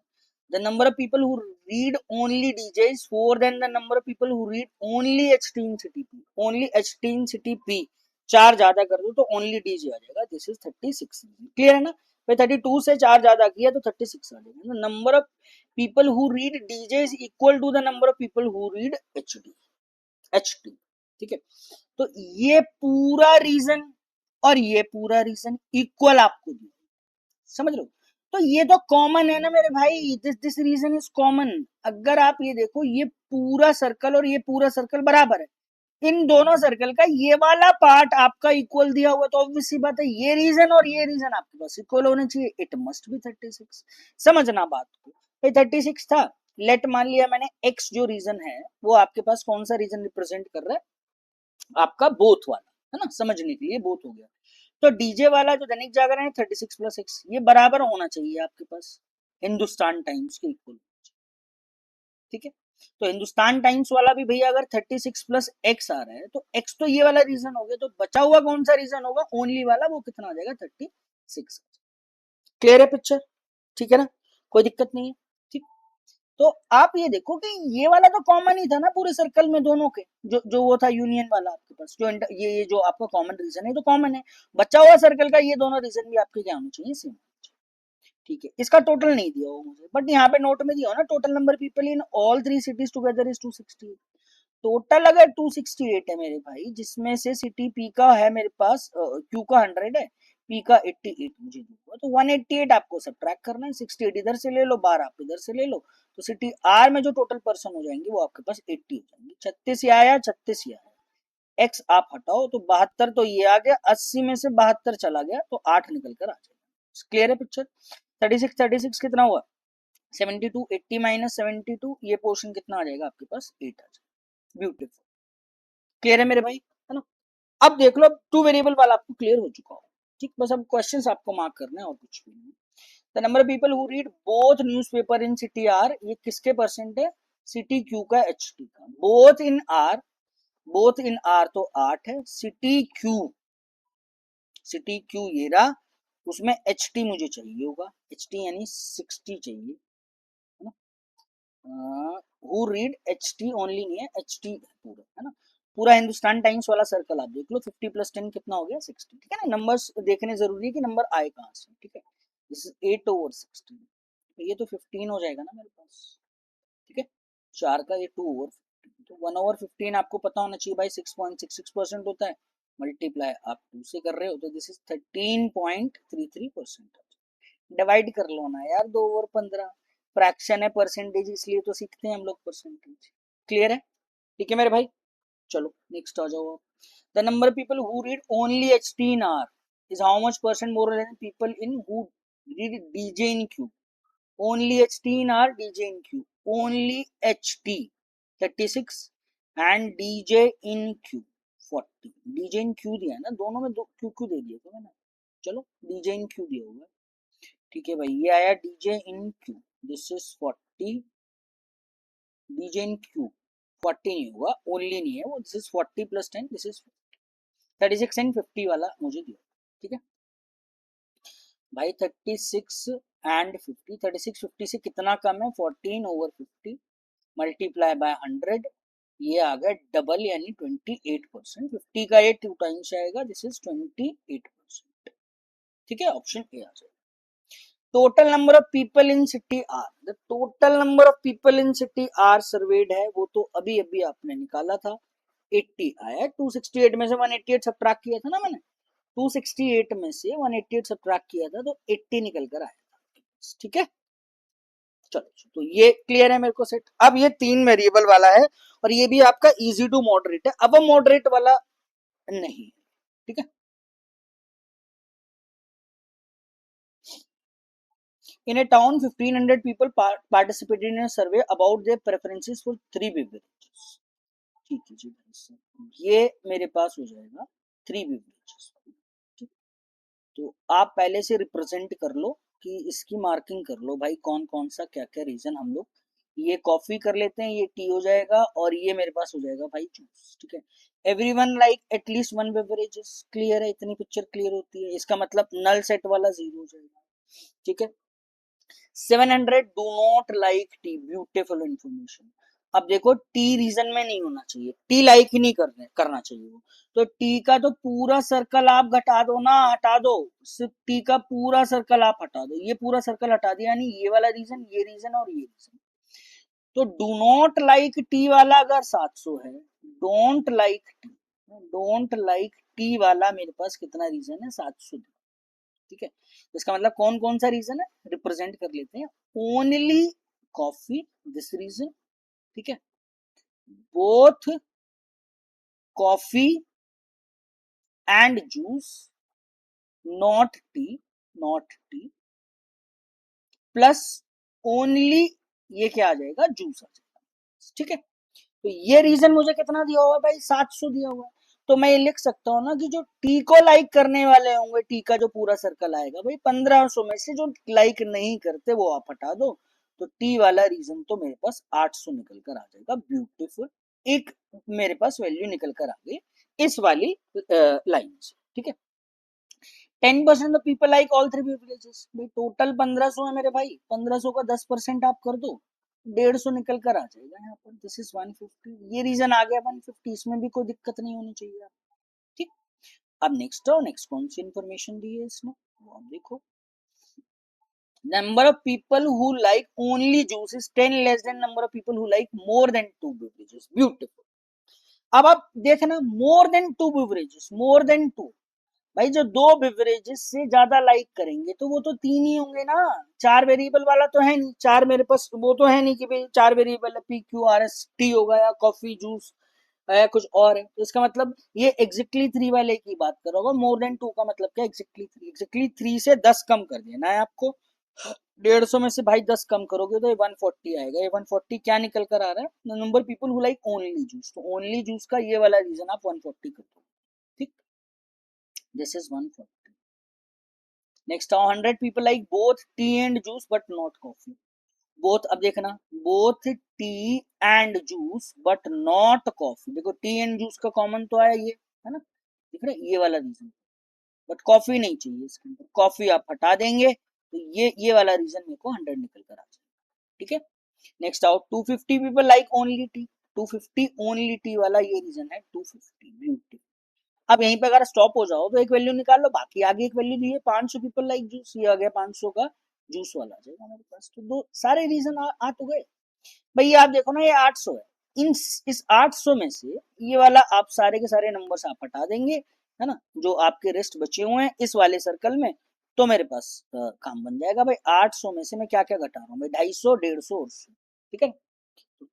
The number of people who read only DJ is four than the number of people who read only HT in city P. Only HT in city P 4 ज्यादा कर दो तो ओनली डीजे आ जाएगा, दिस इज 36। क्लियर है ना भाई, 32 से 4 ज्यादा किया तो 36 आ जाएगा। Number of people who read DJ is equal to the number of people who read HT. ठीक है, तो ये पूरा रीजन और ये पूरा रीजन इक्वल आपको दिया, समझ लो। तो ये तो कॉमन है ना मेरे भाई, दिस रीजन इज कॉमन। अगर आप ये देखो ये पूरा सर्कल और ये पूरा सर्कल बराबर है, इन दोनों सर्कल का ये वाला पार्ट आपका इक्वल दिया हुआ, तो ऑब्वियस सी बात है ये रीजन और ये रीजन आपके पास इक्वल होने चाहिए, इट मस्ट बी 36। समझना बात को, भाई 36 था, लेट मान लिया मैंने एक्स जो रीजन है वो आपके पास कौन सा रीजन रिप्रेजेंट कर रहा है, आपका बोथ वाला, है ना, समझने के लिए बोथ हो गया। तो डीजे वाला जो दैनिक जागरण है 36 प्लस एक्स, ये बराबर होना चाहिए आपके पास हिंदुस्तान टाइम्स के इक्वल। ठीक है, तो हिंदुस्तान टाइम्स वाला भी भैया अगर 36 प्लस एक्स आ रहा है तो एक्स तो ये वाला रीजन हो गया, तो बचा हुआ कौन सा रीजन होगा ओनली वाला, वो कितना आ जाएगा 36। क्लियर है पिक्चर, ठीक है ना, कोई दिक्कत नहीं है। ठीक, तो आप ये देखो कि ये वाला तो कॉमन ही था ना पूरे सर्कल में दोनों के, जो जो वो था यूनियन वाला आपके पास, जो ये जो आपका कॉमन रीजन है तो कॉमन है, बचा हुआ सर्कल का ये दोनों रीजन भी आपके क्या होने चाहिए सेम। ठीक है, इसका टोटल नहीं दिया हो मुझे, बट यहाँ पे नोट में दिया हो ना, total number people in all 3 cities together is 268। Total अगर 268 है मेरे भाई, जिसमें से सिटी पी का है मेरे पास, क्यू का 100 है, पी का 88 मुझे दूंगा, तो 188 आपको सब्ट्रैक्ट करना है, 68 इधर से ले लो, 12 आप इधर से ले लो, तो सिटी आर में जो टोटल पर्सन हो जाएंगे वो आपके पास 80 हो जाएंगे। 36 आया, 36 आया, एक्स आप हटाओ तो 72, तो ये आ गया, 80 में से 72 चला गया तो 8 निकल कर आ जाएगा। क्लियर है पिक्चर? 36 कितना हुआ, 72, 80 माइनस 72, ये पोर्शन कितना आ जाएगा आपके पास, 8 आ जाएगा। ब्यूटीफुल, क्लियर है मेरे भाई, है ना? अब देख लो, अब टू वेरिएबल वाला आपको क्लियर हो चुका हो, ठीक, बस अब क्वेश्चंस आपको मार्क करना है और कुछ भी नहीं। The number of people who read both newspaper in city are, ये किसके परसेंट है, सिटी क्यू का, एच टी का, both in are, both in are तो 8 है, सिटी क्यू, सिटी क्यू ये रहा, उसमें एच टी मुझे चाहिए होगा, एच टी यानी 60 चाहिए, है ना? Who read H T only नहीं है, एच टी पूरा, है ना? पूरा हिंदुस्तान टाइम्स वाला सर्कल आप देख लो, 50 प्लस 10 कितना हो गया, 60, ठीक है ना? नंबर्स देखने जरूरी है कि नंबर आए कहाँ से, ठीक है? दिस इज 8 ओवर 16, तो ये तो 15 हो जाएगा ना मेरे पास, ठीक है? 4 का ये 2 ओवर 15, तो 1 ओवर 15 आपको पता होना चाहिए भाई, 6.66% होता है, मल्टीप्लाई आप 2 से कर रहे हो, तो दिस इज 13.33%। डिवाइड कर लो ना यार, 2 ओवर 15, फ्रैक्शन है, परसेंटेज इसलिए तो सीखते हैं हम लोग परसेंटेज। क्लियर है? ठीक है मेरे भाई, चलो नेक्स्ट आ जाओ। The number people who read only H T in are is how much percent more than people in who read DJ in Q, only H T in are, DJ in Q, only H T 36 and DJ in Q 40, DJ in Q दिया है ना, दोनों में दो Q Q दे दिया था मैंने, चलो डीजे इन क्यू दिया होगा, ठीक है भाई, ये आया DJ in Q, this is 40, DJ in Q 40 नहीं हुआ, ओनली नहीं है वो, this is 40 plus 10, this is 36 and 50 वाला मुझे दिया, ठीक है भाई। 36 एंड 50, 36 50 से कितना कम है, 14 ओवर 50 मल्टीप्लाई बाय 100, ये आ गया डबल यानी 28%, 50 का ये 2 टाइम्स आएगा, दिस इज 28%, ठीक है, ऑप्शन ए आ जाएगा। Total number of people in city are, the total number of people in city are surveyed है, वो तो अभी अभी आपने निकाला था, 80 आया, 268 में से 188 सब्ट्रैक्ट किया था ना मैंने, 268 में से 188 सब्ट्रैक्ट किया था, तो 80 निकल कर आया था, ठीक है? चलो, तो ये क्लियर है मेरे को सेट। अब ये 3 वेरिएबल वाला है, और ये भी आपका इजी टू मॉडरेट है, अब मॉडरेट वाला नहीं, ठीक है? In a town, 1500 people participated in a survey about their preferences for 3 beverages. ठीक है जी भाई साहब, ये मेरे पास हो जाएगा 3 beverages, ठीक, तो आप पहले से रिप्रेजेंट कर लो कि इसकी मार्किंग कर लो भाई, कौन कौन सा क्या क्या रीजन हम लोग, ये कॉफी कर लेते हैं, ये टी हो जाएगा, और ये मेरे पास हो जाएगा भाई जूस, ठीक है? Everyone like at least 1 beverages, clear है, इतनी पिक्चर क्लियर होती है, इसका मतलब नल सेट वाला 0 हो जाएगा, ठीक है? 700 do not like T, beautiful information. अब देखो, टी रीजन में नहीं होना चाहिए, टी लाइक ही नहीं करना चाहिए वो, तो टी का तो पूरा सर्कल आप घटा दो ना, हटा दो, सिर्फ टी का पूरा सर्कल आप हटा दो, ये पूरा सर्कल हटा दिया, यानी ये वाला रीजन, ये रीजन और ये रीजन, तो डू नॉट लाइक टी वाला अगर 700 है, don't like T, don't like T वाला मेरे पास कितना रीजन है, 700, ठीक है? तो इसका मतलब कौन कौन सा रीजन है, रिप्रेजेंट कर लेते हैं, ओनली कॉफी, दिस रीजन, ठीक है, both coffee and juice, not T, not T, plus only, ये क्या आ जाएगा, जूस आ जाएगा, ठीक है? तो ये रीजन मुझे कितना दिया हुआ है भाई, 700 दिया हुआ है, तो मैं ये लिख सकता हूँ ना कि जो टी को लाइक करने वाले होंगे, टी का जो पूरा सर्कल आएगा भाई, 1500 में से जो लाइक नहीं करते वो आप हटा दो, तो टी वाला रीजन तो मेरे पास 800 निकल कर आ जाएगा, ब्यूटीफुल, एक मेरे पास वैल्यू निकल कर आ गई इस वाली लाइन से, ठीक है? 10% of people like all 3 beverages, भाई टोटल 1500 है मेरे भाई, 1500 का 10% आप कर दो, 150 निकल कर आ जाएगा यहाँ पर, दिस इज 150, ये रीजन आ गया 150, इसमें भी कोई दिक्कत नहीं होनी चाहिए आप, ठीक। अब नेक्स्ट कौन सी इंफॉर्मेशन दी है इसमें, वो आप देखो, Number of people who like only juice is 10 less than number of people who like more than two beverages. Beautiful. अब आप देखना, more than two beverages, more than two, भाई जो दो बेवरेजेस से ज्यादा लाइक करेंगे तो वो तो तीन ही होंगे ना, चार वेरिएबल वाला तो है नहीं, चार मेरे पास वो तो है नहीं कि भाई चार वेरिएबल है, P Q R S T होगा या कॉफी जूस है कुछ और है, तो इसका मतलब ये एग्जैक्टली थ्री वाले की बात कर रहा होगा। मोर देन टू का मतलब क्या, एग्जैक्टली थ्री, एग्जैक्टली थ्री से 10 कम कर देना है आपको, 150 में से भाई 10 कम करोगे तो ये 140 आएगा। ये 140 क्या निकल कर आ रहा है, number people who like only juice, तो ओनली जूस का ये वाला रीजन आप 140 कर दो, ठीक, this is 140। Next, 100 people like both tea and juice but not coffee. Both, अब देखना, both tea and juice but not coffee, देखो टी एंड जूस का कॉमन तो आया ये, है ना, दिख रहा है ये वाला रीजन, बट कॉफी नहीं चाहिए इसके अंदर, कॉफी आप हटा देंगे तो ये वाला रीजन मेरे को 100 निकल कर आ जाए, ठीक है। नेक्स्ट आओ, 250 people like only T, 250 only T वाला ये रीजन है 250, ब्यूटी। अब यहीं पे अगर स्टॉप हो जाओ तो एक वैल्यू निकाल लो, बाकी आगे एक वैल्यू दी है 500 पीपल लाइक जूस, ये आ गया 500 का जूस वाला आ जाएगा मेरे पास, तो दो सारे रीजन आ तो गए। भाई आप देखो ना, ये 800 है, इन इस 800 में से ये वाला आप सारे के सारे नंबर्स आप हटा देंगे, है ना, जो आपके रेस्ट बचे हुए हैं इस वाले सर्कल में, तो मेरे पास काम बन जाएगा। भाई 800 में से मैं क्या क्या घटा रहा हूँ भाई, 250, 150 और 100, ठीक है।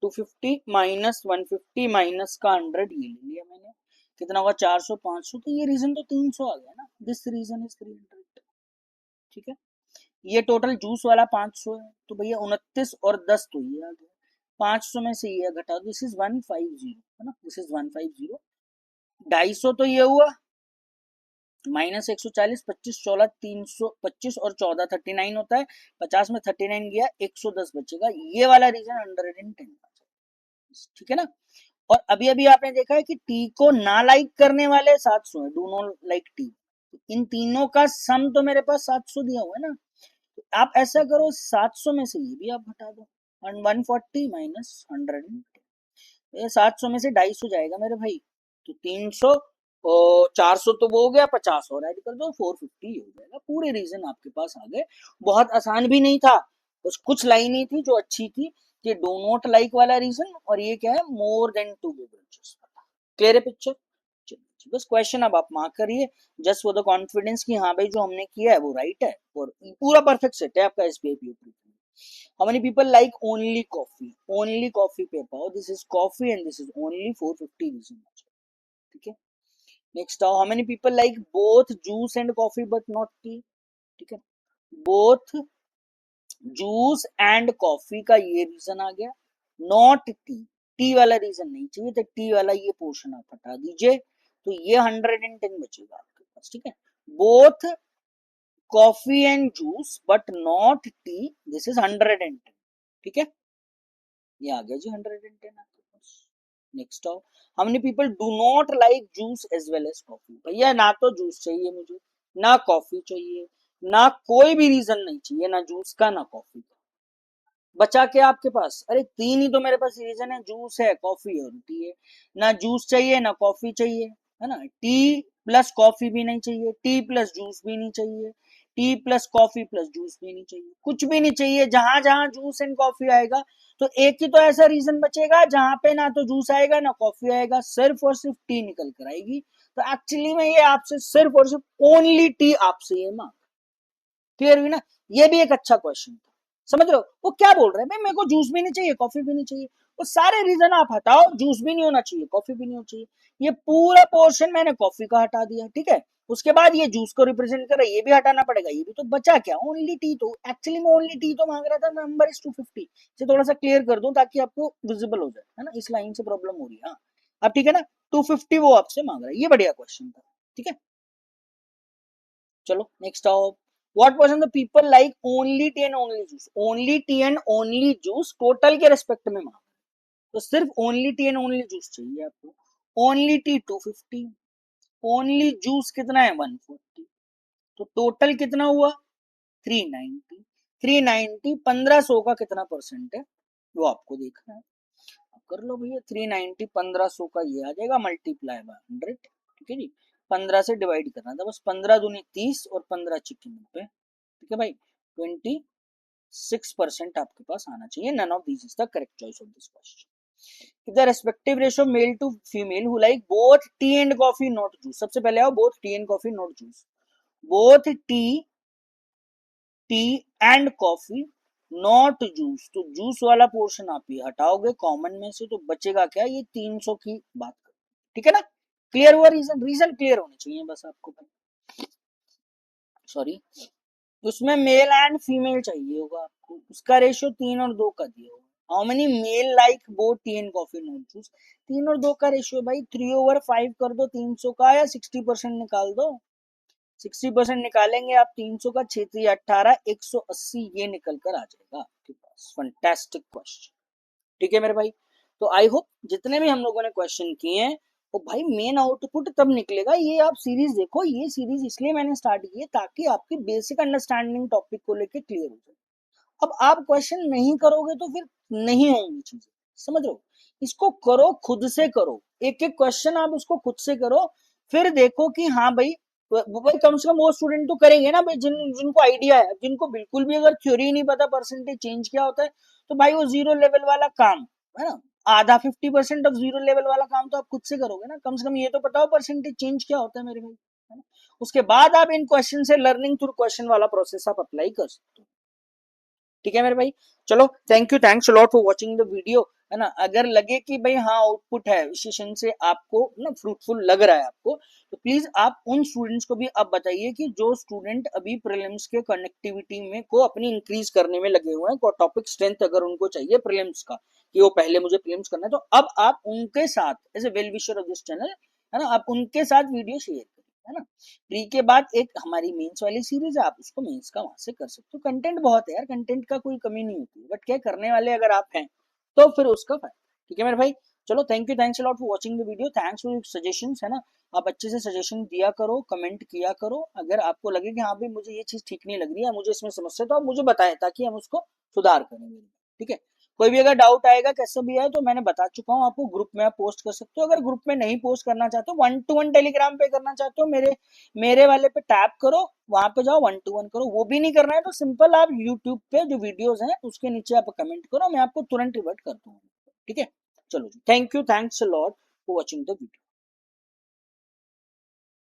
250 माइनस 150 माइनस का 100 ये ले लिया मैंने, कितना होगा 400, 500, तो ये रीजन तो 300 आ गया ना, दिस रीजन इज 300, ठीक है। ये टोटल जूस वाला 500 है, तो भैया 29 और 10 तो ये आ गया, 500 में से ये घटा दो, दिस इज 150, है ना, दिस इज 150, 250 तो ये हुआ, माइनस 140, 25 16, 325 और 14 39 होता है, 50 में 39 गया, 110 बचेगा, ये वाला रीजन 110, ठीक है ना। और अभी अभी आपने देखा है कि टी को ना लाइक करने वाले 700 है, डू नॉट लाइक टी, इन तीनों का सम तो मेरे पास 700 दिया हुआ है ना, तो आप ऐसा करो 700 में से ये भी आप घटा दो, 140 माइनस 100, ये 700 में से 250 जाएगा मेरे भाई, तो 300 और 400 तो वो हो गया, 50 और ऐड कर दो, 450 हो जाएगा, पूरे रीजन आपके पास आ गए। बहुत आसान भी नहीं था, बस कुछ लाइन ही थी जो अच्छी थी, कि डो नॉट लाइक वाला रीजन, और ये क्या है, more than two beverages, clear है पिक्चर। बस क्वेश्चन अब आप मार्क करिए, जस्ट फॉर द कॉन्फिडेंस कि हाँ भाई जो हमने किया है वो राइट है, और पूरा परफेक्ट सेट है आपका SBI PO. How many people like only coffee? Only coffee पे पाओ, this is coffee and this is only 450 reason, ठीक है। Next, how many people like both juice and coffee but not tea? ठीक है, both juice and coffee का ये reason आ गया, not tea, T वाला रीजन नहीं चाहिए, तो टी वाला ये पोर्शन आप हटा दीजिए, तो ये 110 बचेगा आपके पास, ठीक है। Both coffee and juice but not tea, this is 110, ठीक है, ये आ गया जी 110 आपके पास। नेक्स्ट आओ, how many people do not like juice as well as coffee, भैया ना तो जूस चाहिए मुझे, ना कॉफी चाहिए, ना कोई भी रीजन नहीं चाहिए, ना जूस का ना कॉफी का, बचा क्या आपके पास, अरे तीन ही तो मेरे पास रीजन है, जूस है, कॉफी और टी है, ना जूस चाहिए ना कॉफी चाहिए, है ना, टी प्लस कॉफी भी नहीं चाहिए, टी प्लस जूस भी नहीं चाहिए, T plus coffee plus juice भी नहीं चाहिए, कुछ भी नहीं चाहिए, जहां जहां जूस एंड कॉफी आएगा तो एक ही तो ऐसा रीजन बचेगा जहां पे ना तो जूस आएगा ना कॉफी आएगा, सिर्फ और सिर्फ टी निकल कर आएगी, तो एक्चुअली में ये आपसे सिर्फ और सिर्फ ओनली टी आपसे ये मांग, क्लियर हुई ना। ये भी एक अच्छा क्वेश्चन था, समझ रहे हो वो क्या बोल रहे हैं, भाई मेरे को जूस भी नहीं चाहिए कॉफी भी नहीं चाहिए, वो सारे रीजन आप हटाओ, जूस भी नहीं होना चाहिए कॉफी भी नहीं होना चाहिए, ये पूरा पोर्शन मैंने कॉफी का हटा दिया, ठीक है। उसके बाद ये जूस को रिप्रेजेंट कर रहा है, ये भी हटाना पड़ेगा, ये भी, तो बचा क्या, ओनली टी, तो एक्चुअली में ओनली टी तो मांग रहा था, नंबर इज 250, से थोड़ा सा क्लियर कर दूं ताकि आपको विजिबल हो जाए, है ना, इस लाइन से प्रॉब्लम हो रही है, हाँ अब ठीक है ना, 250 वो आपसे मांग रहा है, ये बढ़िया क्वेश्चन था, ठीक है। चलो नेक्स्ट आओ, what percent the people like only T and only juice, only T and only juice total के रेस्पेक्ट में मांग, तो सिर्फ only T and only juice चाहिए आपको, ओनली टी 250, ओनली जूस कितना है 140, तो टोटल कितना हुआ 390, 390 1500 का कितना परसेंट है वो आपको देखना है, कर लो भैया, 390 1500 का ये आ जाएगा, मल्टीप्लाई बाय 100, ठीक है जी, 15 से डिवाइड करना था बस, 15 दूनी 30 और 15 चिक्की 90, ठीक है भाई, 20 6% आपके पास आना चाहिए. None of these is the correct choice of this question. If the respective ratio male to female who like both tea and coffee not juice. सबसे पहले आओ both tea and coffee not juice. Both tea and coffee not juice. तो juice वाला portion आप ये हटाओगे common में से, तो बचेगा क्या, ये 300 की बात करो. ठीक है ना. क्लियर हुआ. रीजन क्लियर होने चाहिए बस आपको. सॉरी, उसमें मेल एंड फीमेल चाहिए होगा आपको. उसका रेशियो 3 और 2 का दिया होगा. How many male like both tea and coffee not juice. 3 और 2 का रेशियो भाई 3/5 कर दो 300 का, या 60% निकाल दो. 60% निकालेंगे आप 300 का, 6 18 180 ये निकल कर आ जाएगा आपके पास. Fantastic question. ठीक है मेरे भाई. तो आई होप जितने भी हम लोगों ने क्वेश्चन किए हैं वो भाई मेन आउटपुट तब निकलेगा. ये आप सीरीज देखो. ये सीरीज इसलिए मैंने स्टार्ट की है ताकि आपकी बेसिक अंडरस्टैंडिंग टॉपिक को लेके क्लियर हो जाए. अब आप क्वेश्चन नहीं करोगे तो फिर नहीं होंगी चीजें. समझ रहे हो. इसको करो, खुद से करो. एक एक क्वेश्चन आप उसको खुद से करो, फिर देखो कि हाँ भाई कम से कम वो स्टूडेंट तो करेंगे ना भाई जिनको आइडिया है. जिनको बिल्कुल भी अगर थ्योरी नहीं पता परसेंटेज चेंज क्या होता है, तो भाई वो जीरो लेवल वाला काम है ना, आधा 50% ऑफ जीरो लेवल वाला काम तो आप खुद से करोगे ना. कम से कम ये तो बताओ परसेंटेज चेंज क्या होता है मेरे भाई, है ना. उसके बाद आप इन क्वेश्चन से लर्निंग थ्रू क्वेश्चन वाला प्रोसेस आप अप्लाई कर सकते हो. ठीक है मेरे भाई. चलो thank you, thanks lot for watching the video, है ना. अगर लगे कि भाई हाँ आउटपुट है इस सेशन से आपको ना फ्रूटफुल लग रहा है आपको, तो प्लीज आप उन स्टूडेंट्स को भी अब बताइए कि जो स्टूडेंट अभी प्रीलिम्स के कनेक्टिविटी में को अपनी इंक्रीज करने में लगे हुए हैं, टॉपिक स्ट्रेंथ अगर उनको चाहिए प्रीलिम्स का कि वो पहले मुझे प्रीलिम्स करना है, तो अब आप उनके साथ as a well wisher of this channel, है ना, आप उनके साथ वीडियो शेयर करें, है ना. प्री के बाद एक हमारी मेंस वाली सीरीज है, आप उसको मेंस का वहां से कर सकते हो. कंटेंट बहुत है यार, कंटेंट का कोई कमी नहीं होती, बट क्या करने वाले अगर आप हैं तो फिर उसका फायदा. ठीक है मेरे भाई. चलो thank you, thanks a lot for watching the video, thanks for suggestions, है ना. आप अच्छे से सजेशन दिया करो, कमेंट किया करो. अगर आपको लगे कि हाँ भाई मुझे ये चीज ठीक नहीं लग रही है, मुझे इसमें समस्या, तो आप मुझे बताएं ताकि हम उसको सुधार करेंगे. ठीक है. कोई भी अगर डाउट आएगा कैसा भी है तो मैंने बता चुका हूँ आपको, ग्रुप में आप पोस्ट कर सकते हो. अगर ग्रुप में नहीं पोस्ट करना चाहते हो, 1-to-1 टेलीग्राम पे करना चाहते हो, मेरे वाले पे टैप करो, वहां पे जाओ 1-to-1 करो. वो भी नहीं करना है तो सिंपल आप यूट्यूब पे जो वीडियोस हैं उसके नीचे आप कमेंट करो, मैं आपको तुरंत रिवर्ट कर दूंगा. ठीक है. चलो जी, thank you, thanks a lot for watching the video.